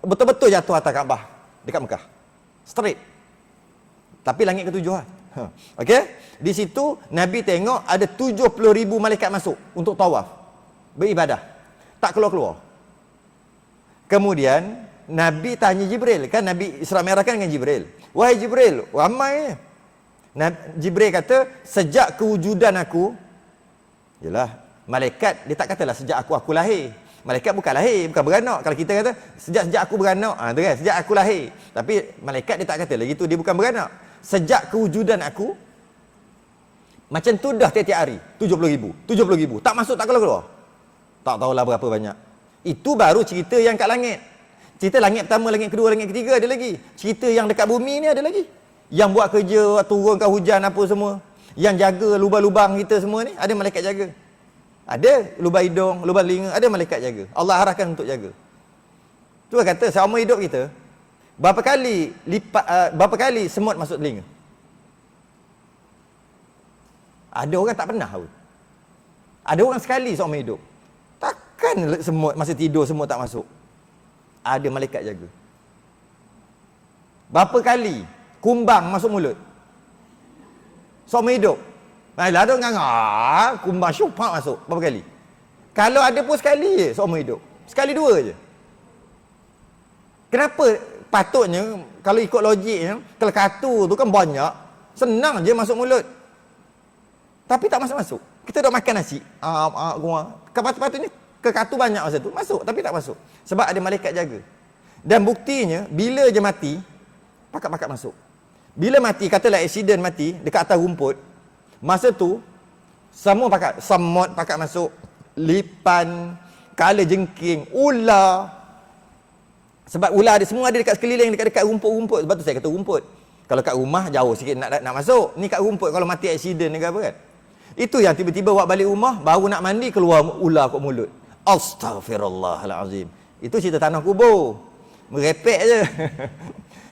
betul-betul jatuh atas Kaabah dekat Mekah. Straight. Tapi langit ke-7 lah. Okey? Di situ Nabi tengok ada 70,000 malaikat masuk untuk tawaf, beribadah. Tak keluar-keluar. Kemudian Nabi tanya Jibril, kan Nabi Isra' Mi'raj kan dengan Jibril. Wahai Jibril, ramai Nah, Jibril kata, sejak kewujudan aku, yalah, malaikat dia tak katalah sejak aku lahir. Malaikat bukan lahir, bukan beranak. Kalau kita kata sejak aku beranak, tu kan, sejak aku lahir. Tapi malaikat dia tak kata lagi tu, dia bukan beranak. Sejak kewujudan aku, macam tu dah tiap-tiap hari 70,000, tak masuk, tak keluar. Tak tahulah berapa banyak. Itu baru cerita yang kat langit. Cerita langit pertama, langit kedua, langit ketiga ada lagi. Cerita yang dekat bumi ni ada lagi. Yang buat kerja, turunkan hujan apa semua, yang jaga lubang-lubang kita semua ni, ada malaikat jaga. Ada lubang hidung, lubang telinga, ada malaikat jaga. Allah arahkan untuk jaga. Tu kata selama hidup kita, berapa kali semut masuk telinga? Ada orang tak pernah pun. Ada orang sekali seumur hidup. Takkan semut masa tidur semut tak masuk? Ada malaikat jaga. Berapa kali kumbang masuk mulut seumur hidup? Lah tu ngangah, kumbang syupak masuk. Berapa kali? Kalau ada pun sekali je seumur hidup. Sekali dua je. Kenapa? Patutnya kalau ikut logiknya, kalau katu tu kan banyak, senang je masuk mulut. Tapi tak masuk-masuk. Kita dah makan nasi. Patutnya kekatu banyak masa tu, masuk tapi tak masuk. Sebab ada malaikat jaga. Dan buktinya bila je mati, pakat-pakat masuk. Bila mati, katalah accident mati dekat atas rumput, masa tu semut pakat masuk, lipan, kala jengking, ular. Sebab ular semua ada dekat sekeliling, dekat rumput-rumput. Sebab tu saya kata rumput. Kalau kat rumah jauh sikit nak masuk. Ni kat rumput kalau mati accident ke apa kan. Itu yang tiba-tiba buat balik rumah, baru nak mandi keluar ular kat mulut. Astaghfirullahalazim. Itu cerita tanah kubur. Merepek je.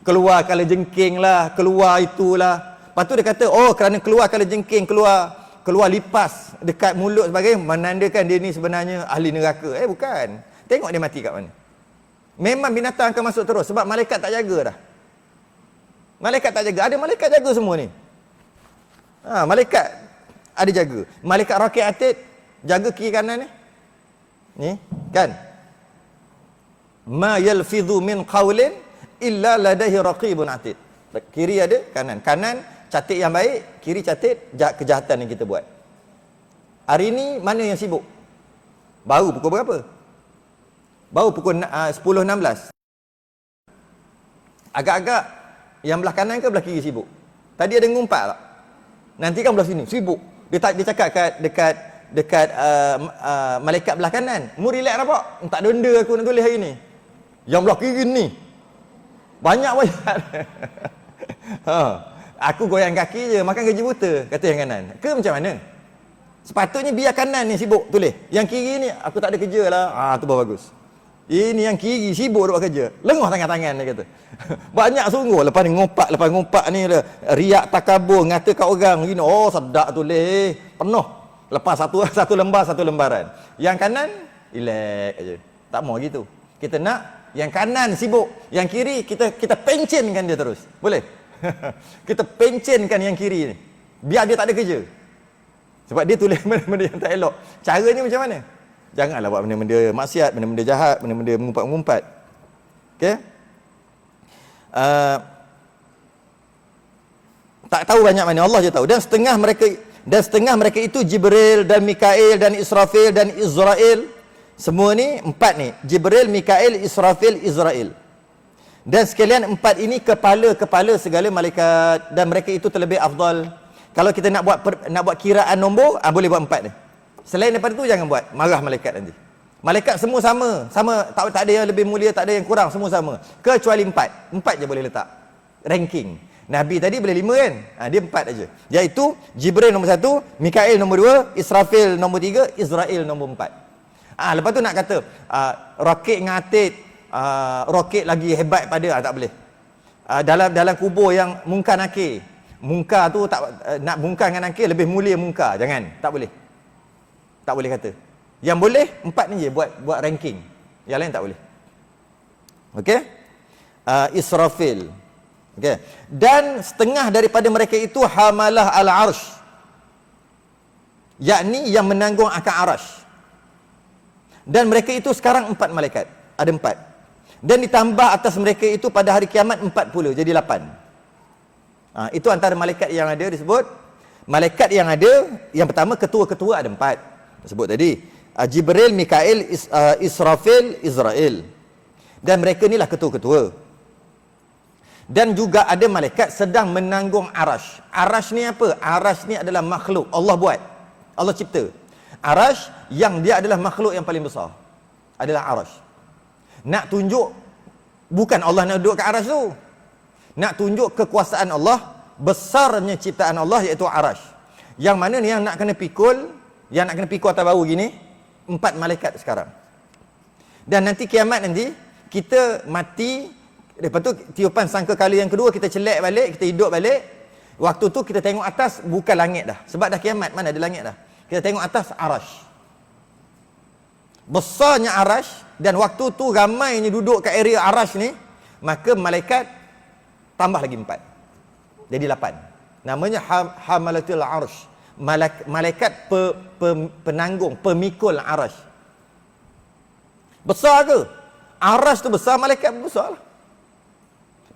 Keluar kala jengking lah, keluar itulah. Lepas tu dia kata, oh kerana keluar kala jengking, keluar lipas dekat mulut sebagainya, menandakan dia ni sebenarnya ahli neraka. Bukan. Tengok dia mati kat mana. Memang binatang akan masuk terus sebab malaikat tak jaga dah. Malaikat tak jaga. Ada malaikat jaga semua ni. Malaikat ada jaga. Malaikat Raqib Atid jaga kiri kanan ni. Ni, kan? Ma yalfidhu min qawlin illa ladaihi raqibun atid. Kiri ada, kanan. Kanan catat yang baik, kiri catat kejahatan yang kita buat. Hari ni mana yang sibuk? Baru pukul berapa? Baru pukul 10.16. Agak-agak yang belah kanan ke belah kiri sibuk? Tadi ada ngumpat tak? Nanti kan belah sini sibuk. Dia cakap dekat malaikat belah kanan, mu relax apa? Tak ada benda aku nak tulis hari ni. Yang belah kiri ni banyak. Aku goyang kaki je, makan gaji buta, kata yang kanan. Ke macam mana? Sepatutnya biar kanan ni sibuk tulis. Yang kiri ni aku tak ada kerja lah. Tu baru bagus. Ini yang kiri sibuk buat kerja. Lengah tangan-tangan dia kata. Banyak sungguh. Lepas ngumpat ni riak takabur, ngata kat orang gini. Oh sedap tulis. Penuh. Lepas satu lembaran. Yang kanan relax aje. Tak mau gitu. Kita nak yang kanan sibuk, yang kiri kita pencenkan dia terus. Boleh? Kita pencenkan yang kiri ni. Biar dia tak ada kerja. Sebab dia tulis benda-benda yang tak elok. Caranya macam mana? Janganlah buat benda-benda maksiat, benda-benda jahat, benda-benda mengumpat-ngumpat. Okey? Tak tahu banyak mana, Allah je tahu. Dan setengah mereka itu Jibril dan Mikail dan Israfil dan Israel. Semua ni empat ni, Jibril, Mikail, Israfil, Israel. Dan sekalian empat ini kepala-kepala segala malaikat, dan mereka itu terlebih afdal. Kalau kita nak buat kiraan nombor, boleh buat empat ni. Selain daripada tu jangan buat, marah malaikat nanti. Malaikat semua sama, tak ada yang lebih mulia, tak ada yang kurang, semua sama. Kecuali empat je boleh letak ranking. Nabi tadi boleh 5 kan? Dia 4 aja. Iaitu Jibril nombor 1, Mikail nombor 2, Israfil nombor 3, Israel nombor 4. Lepas tu nak kata Raqib dengan Atid, Raqib lagi hebat pada, tak boleh. Dalam kubur yang Munkar Nakir, Munkar tu tak nak Munkar dengan Nakir lebih mulia Munkar, jangan, tak boleh. Tak boleh kata. Yang boleh 4 ni je buat ranking. Yang lain tak boleh. Okey? Israfil. Okey. Dan setengah daripada mereka itu hamalah al-arsh. Yakni yang menanggung akan arasy. Dan mereka itu sekarang 4 malaikat. Ada 4. Dan ditambah atas mereka itu pada hari kiamat 40. Jadi 8. Itu antara malaikat yang ada disebut. Malaikat yang ada, yang pertama ketua-ketua ada 4. Sebut tadi. Jibril, Mikail, Israfil, Israel. Dan mereka inilah ketua-ketua. Dan juga ada malaikat sedang menanggung arash. Arash ni apa? Arash ni adalah makhluk. Allah buat. Allah cipta. Arash yang dia adalah makhluk yang paling besar. Adalah arash. Nak tunjuk, bukan Allah nak duduk kat arash tu. Nak tunjuk kekuasaan Allah, besarnya ciptaan Allah, iaitu arash. Yang mana ni yang nak kena pikul, atas bau gini, 4 malaikat sekarang. Dan nanti kiamat nanti, kita mati, lepas tu tiupan sangkakala yang kedua, kita celak balik, kita hidup balik. Waktu tu kita tengok atas, bukan langit dah. Sebab dah kiamat, mana ada langit dah. Kita tengok atas, arash. Besarnya arash, dan waktu tu ramainya duduk kat area arash ni, maka malaikat tambah lagi 4. Jadi 8. Namanya hamalatul arsh. Malaikat penanggung, pemikul arash. Besar ke? Arash tu besar, malaikat besar lah.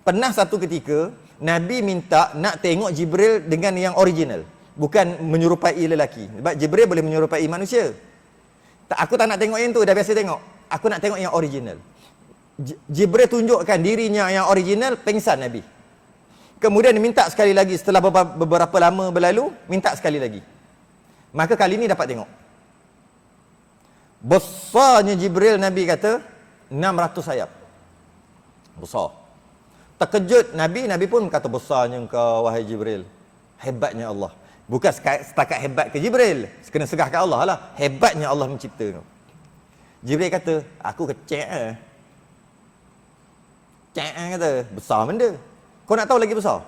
Pernah satu ketika, Nabi minta nak tengok Jibril dengan yang original. Bukan menyerupai lelaki. Sebab Jibril boleh menyerupai manusia. Aku tak nak tengok yang tu, dah biasa tengok. Aku nak tengok yang original. Jibril tunjukkan dirinya yang original, pengsan Nabi. Kemudian minta sekali lagi, setelah beberapa lama berlalu, minta sekali lagi. Maka kali ini dapat tengok. Besarnya Jibril, Nabi kata 600 sayap. Besar. Terkejut Nabi pun kata, besarnya engkau wahai Jibril. Hebatnya Allah. Bukan setakat hebat ke Jibril, kena segah ke Allah lah. Hebatnya Allah mencipta tu. Jibril kata, aku kecek kata, besar benda. Kau nak tahu lagi besar?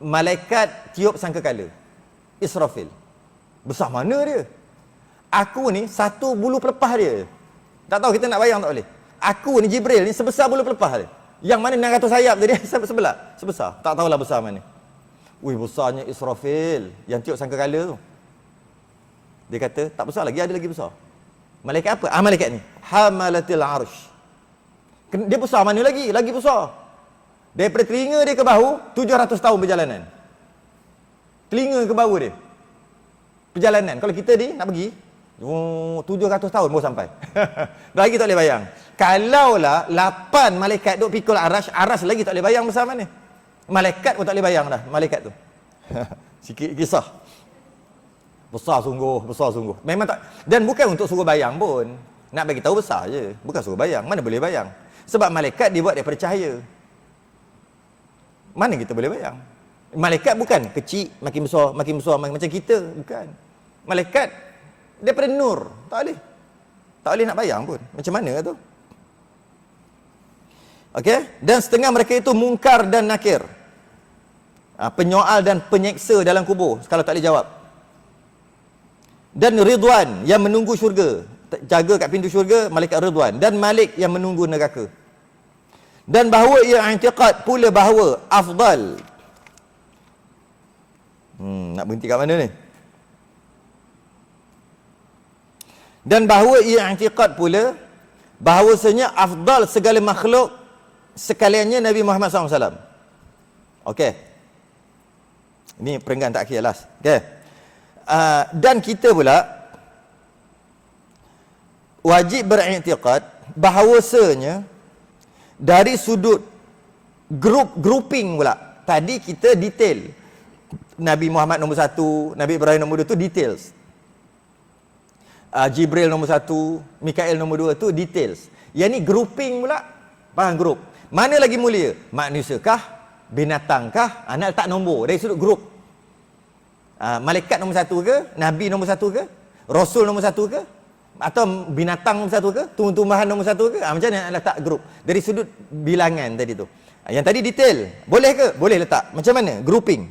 Malaikat tiup sangkakala, Israfil. Besar mana dia? Aku ni satu bulu pelepah dia. Tak tahu, kita nak bayang tak boleh. Aku ni Jibril ni sebesar bulu pelepah dia. Yang mana 600 sayap tadi sebesar. Tak tahulah besar mana. Wih, besarnya Israfil yang tiup sangkakala tu. Dia kata, tak besar lagi, ada lagi besar. Malaikat apa? Malaikat ni hamalatil arsh. Dia besar mana lagi? Lagi besar. Daripada telinga dia ke bahu, 700 tahun perjalanan. Telinga ke bahu dia, perjalanan. Kalau kita ni nak pergi 700 tahun baru sampai. Lagi tak boleh bayang. Kalaulah 8 malaikat duk pikul arash lagi tak boleh bayang besar mana. Malaikat pun tak boleh bayang dah, malaikat tu. Sikit kisah. Besar sungguh. Memang tak, dan bukan untuk suruh bayang pun. Nak bagi tahu besar je, bukan suruh bayang. Mana boleh bayang? Sebab malaikat dibuat daripada cahaya. Mana kita boleh bayang? Malaikat bukan kecil, makin besar, macam kita, bukan. Malaikat daripada nur, tak boleh nak bayang pun. Macam mana tu? Okey, dan setengah mereka itu mungkar dan nakir. Penyoal dan penyeksa dalam kubur kalau tak boleh jawab. Dan Ridwan yang menunggu syurga, jaga kat pintu syurga, malaikat Ridwan. Dan Malik yang menunggu neraka. Dan bahawa ia i'tiqad pula bahawa afdal. Nak berhenti kat mana ni? Dan bahawa ia i'tiqad pula bahawasanya afdal segala makhluk sekaliannya Nabi Muhammad SAW. Okey. Ini perenggan tak akhir last. Okey. Dan kita pula wajib beriktikad bahawasanya dari sudut grouping pula. Tadi kita detail. Nabi Muhammad nombor 1, Nabi Ibrahim nombor 2 tu details. Jibril nombor 1, Mikail nombor 2 tu details. Yang ni grouping pula. Faham grup? Mana lagi mulia? Manusia kah? Binatang kah? Nak letak nombor dari sudut grup. Malaikat nombor 1 ke? Nabi nombor 1 ke? Rasul nombor 1 ke? Atau binatang nombor 1 ke? Tumbuh-tumbuhan nombor 1 ke? Macam mana nak letak grup? Dari sudut bilangan tadi tu. Yang tadi detail. Boleh ke? Boleh letak. Macam mana? Grouping.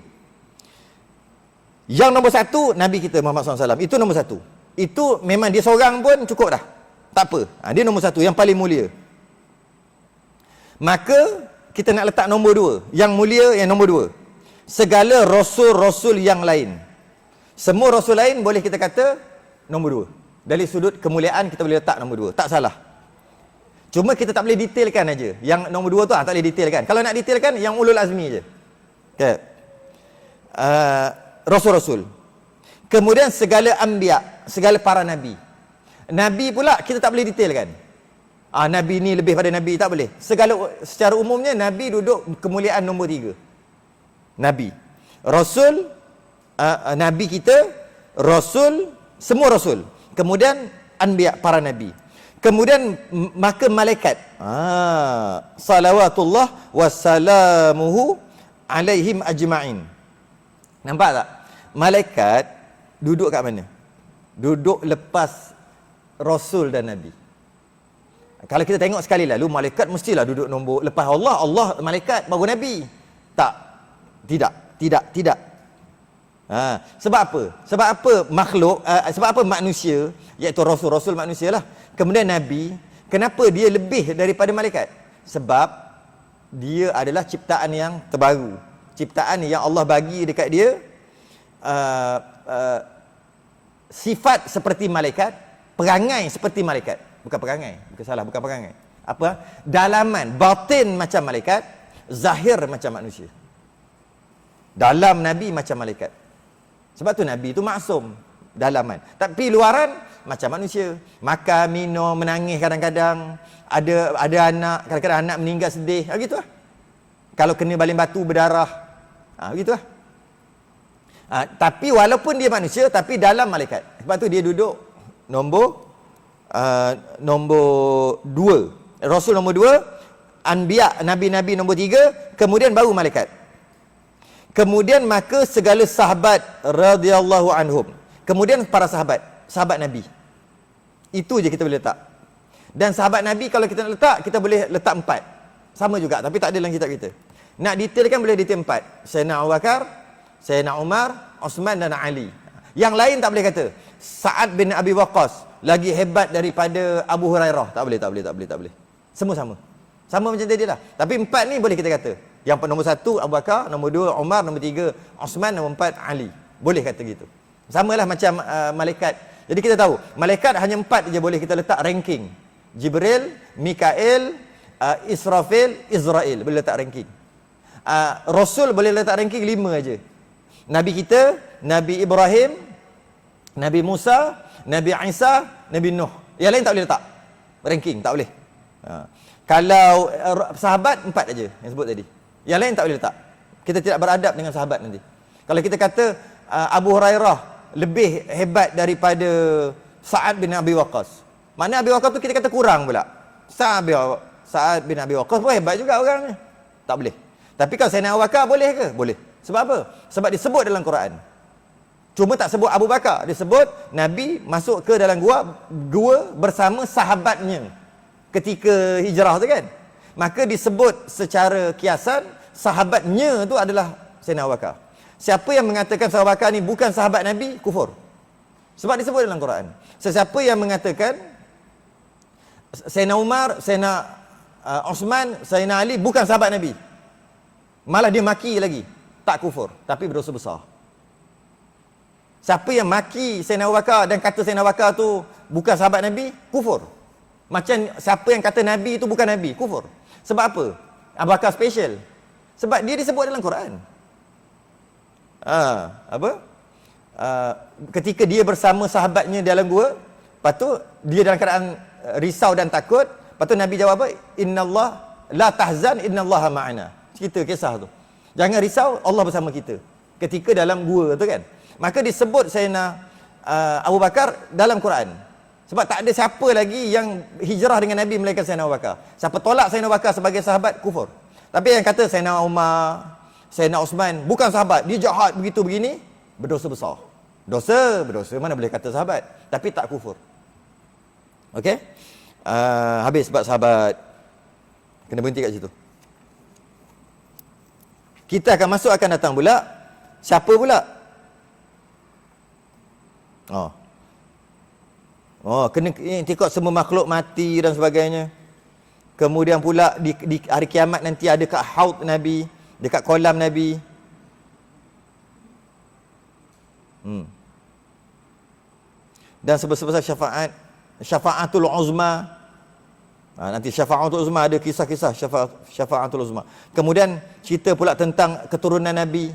Yang nombor 1, Nabi kita Muhammad SAW. Itu nombor 1. Itu memang dia seorang pun cukup dah. Tak apa. Dia nombor 1, yang paling mulia. Maka kita nak letak nombor 2. Yang mulia yang nombor 2. Segala rasul-rasul yang lain. Semua rasul lain boleh kita kata nombor 2. Dari sudut kemuliaan kita boleh letak nombor 2. Tak salah. Cuma kita tak boleh detailkan aja. Yang nombor 2 tu tak boleh detailkan. Kalau nak detailkan yang ulul azmi je. Okay. Rasul-rasul. Kemudian segala anbiya, segala para nabi. Nabi pula kita tak boleh detailkan. Nabi ni lebih pada nabi, tak boleh. Secara umumnya nabi duduk kemuliaan nombor 3. Nabi. Rasul, nabi kita, rasul, semua rasul. Kemudian anbiya, para nabi. Kemudian maka malaikat. Salawatullah wassalamuhu alaihim ajma'in. Nampak tak? Malaikat duduk kat mana? Duduk lepas rasul dan nabi. Kalau kita tengok sekali lalu, malaikat mestilah duduk nombor lepas Allah, Allah malaikat baru nabi. Tak. Tidak. Sebab apa? Sebab apa makhluk, sebab apa manusia, iaitu rasul manusia lah. Kemudian nabi, kenapa dia lebih daripada malaikat? Sebab dia adalah ciptaan yang terbaru. Ciptaan yang Allah bagi dekat dia sifat seperti malaikat, perangai seperti malaikat. Bukan perangai, bukan perangai. Apa? Dalaman, batin macam malaikat, zahir macam manusia. Dalam nabi macam malaikat. Sebab tu nabi tu maksum dalaman. Tapi luaran macam manusia. Makan, minum, menangis kadang-kadang. Ada anak, kadang-kadang anak meninggal sedih. Begitulah. Kalau kena baling batu berdarah. Begitulah. Tapi walaupun dia manusia, tapi dalam malaikat. Sebab tu dia duduk nombor 2. Rasul nombor 2, anbiya, nabi-nabi nombor 3, kemudian baru malaikat. Kemudian maka segala sahabat radhiyallahu anhum. Kemudian para sahabat nabi. Itu je kita boleh letak. Dan sahabat nabi kalau kita nak letak, kita boleh letak 4. Sama juga, tapi tak ada dalam kitab kita. Nak detailkan boleh detail 4. Sayyidina Abu Bakar, Sayyidina Umar, Osman dan Ali. Yang lain tak boleh kata Sa'ad bin Abi Waqqas lagi hebat daripada Abu Hurairah. Tak boleh. Semua sama. Sama macam tadi lah. Tapi 4 ni boleh kita kata. Yang nombor 1 Abu Bakar, nombor 2 Umar, nombor 3 Osman, nombor 4 Ali. Boleh kata gitu. Samalah macam malaikat. Jadi kita tahu, malaikat hanya 4 je boleh kita letak ranking. Jibril, Mikail, Israfil, Israel. Boleh letak ranking. Rasul boleh letak ranking 5 aja. Nabi kita, Nabi Ibrahim, Nabi Musa, Nabi Isa, Nabi Nuh. Yang lain tak boleh letak ranking, tak boleh. Kalau sahabat 4 aja yang sebut tadi. Yang lain tak boleh letak. Kita tidak beradab dengan sahabat nanti. Kalau kita kata Abu Hurairah lebih hebat daripada Sa'ad bin Abi Waqqas. Mana Abi Waqqas tu kita kata kurang pula. Sa'ad bin Abi Waqqas pun hebat juga orangnya. Tak boleh. Tapi kalau Sayyidina Abu Bakar boleh ke? Boleh. Sebab apa? Sebab disebut dalam Quran. Cuma tak sebut Abu Bakar. Disebut Nabi masuk ke dalam gua bersama sahabatnya ketika hijrah tu kan. Maka disebut secara kiasan sahabatnya tu adalah Sayyidina Abu Bakar. Siapa yang mengatakan Sayyidina Abu Bakar ni bukan sahabat Nabi, kufur. Sebab disebut dalam Quran. Sesiapa yang mengatakan Sayyidina Umar, Sayyidina Osman, Sayyidina Ali bukan sahabat Nabi, malah dia maki lagi, tak kufur, tapi berdosa besar. Siapa yang maki Sayyidina Abu Bakar dan kata Sayyidina Abu Bakar tu bukan sahabat Nabi, kufur. Macam siapa yang kata Nabi itu bukan Nabi, kufur. Sebab apa? Abu Bakar special. Sebab dia disebut dalam Quran. Ketika dia bersama sahabatnya dalam gua, lepas tu dia dalam keadaan risau dan takut, lepas tu Nabi jawab apa? Innallah la tahzan innallaha ma'ana. Cerita kisah tu. Jangan risau, Allah bersama kita. Ketika dalam gua tu kan. Maka disebut Sayyidina Abu Bakar dalam Quran. Sebab tak ada siapa lagi yang hijrah dengan Nabi melainkan Sayyidina Abu Bakar. Siapa tolak Sayyidina Abu Bakar sebagai sahabat, kufur. Tapi yang kata Sayyidina Umar, Sayyidina Osman bukan sahabat, dia jahat begitu begini, berdosa besar. Berdosa mana boleh kata sahabat, tapi tak kufur. Okey? Habis sebab sahabat. Kena berhenti kat situ. Kita akan masuk, akan datang pula. Siapa pula? Kena ikut semua makhluk mati dan sebagainya. Kemudian pula di hari kiamat nanti ada kat haud Nabi, dekat kolam Nabi. Dan sebesar-besar syafaatul uzma. Nanti syafa'atul uzma, ada kisah-kisah syafa'atul uzma. Kemudian cerita pula tentang keturunan Nabi.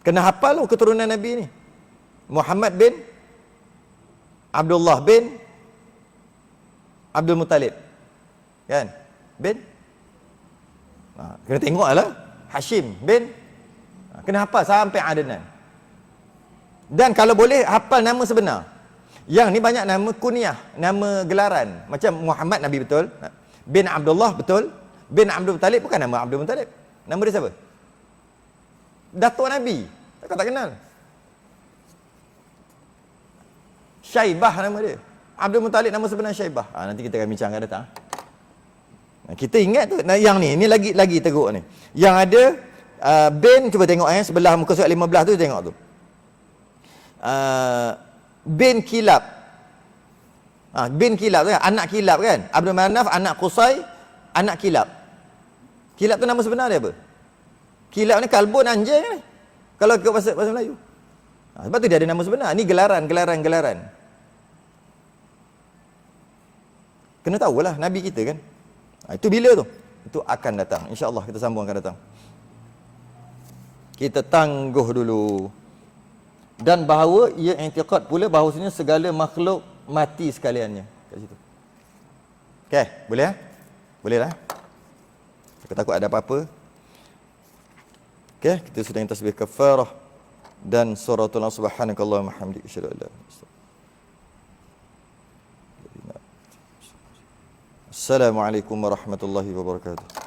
Kena hafal keturunan Nabi ni. Muhammad bin Abdullah bin Abdul Muttalib. Kan? Bin kena tengoklah. Hashim bin kena hafal sampai Adnan. Dan kalau boleh hafal nama sebenar. Yang ni banyak nama kunyah, nama gelaran. Macam Muhammad Nabi betul, bin Abdullah betul, bin Abdul Muttalib bukan nama Abdul Muttalib. Nama dia siapa? Datuk Nabi. Kau tak kenal. Syaibah nama dia. Abdul Muttalib nama sebenar Syaibah. Nanti kita akan bincang akan datang. Kita ingat tu. Yang ni lagi teruk ni. Yang ada bin, cuba tengok sebelah muka surat 15 tu tengok tu. Bin Kilab. Bin Kilab tu kan, anak Kilab kan. Abdul Manaf, anak Qusay, anak Kilab. Kilab tu nama sebenar dia apa? Kilab ni kalbun, anjing ni. Kalau ikut bahasa Melayu. Sebab tu dia ada nama sebenar. Ni gelaran. Kena tahulah Nabi kita kan. Itu bila tu? Itu akan datang. InsyaAllah kita sambung akan datang. Kita tangguh dulu. Dan bahawa ia i'tiqad pula bahawasanya segala makhluk mati sekaliannya. Kat situ. Okey, boleh Boleh lah. Aku takut ada apa-apa. Okey, kita sudah yang tasbih kafarah dan suratul subhanakallahumma hamdika asyhadu an la ilaha illa anta. Assalamualaikum warahmatullahi wabarakatuh.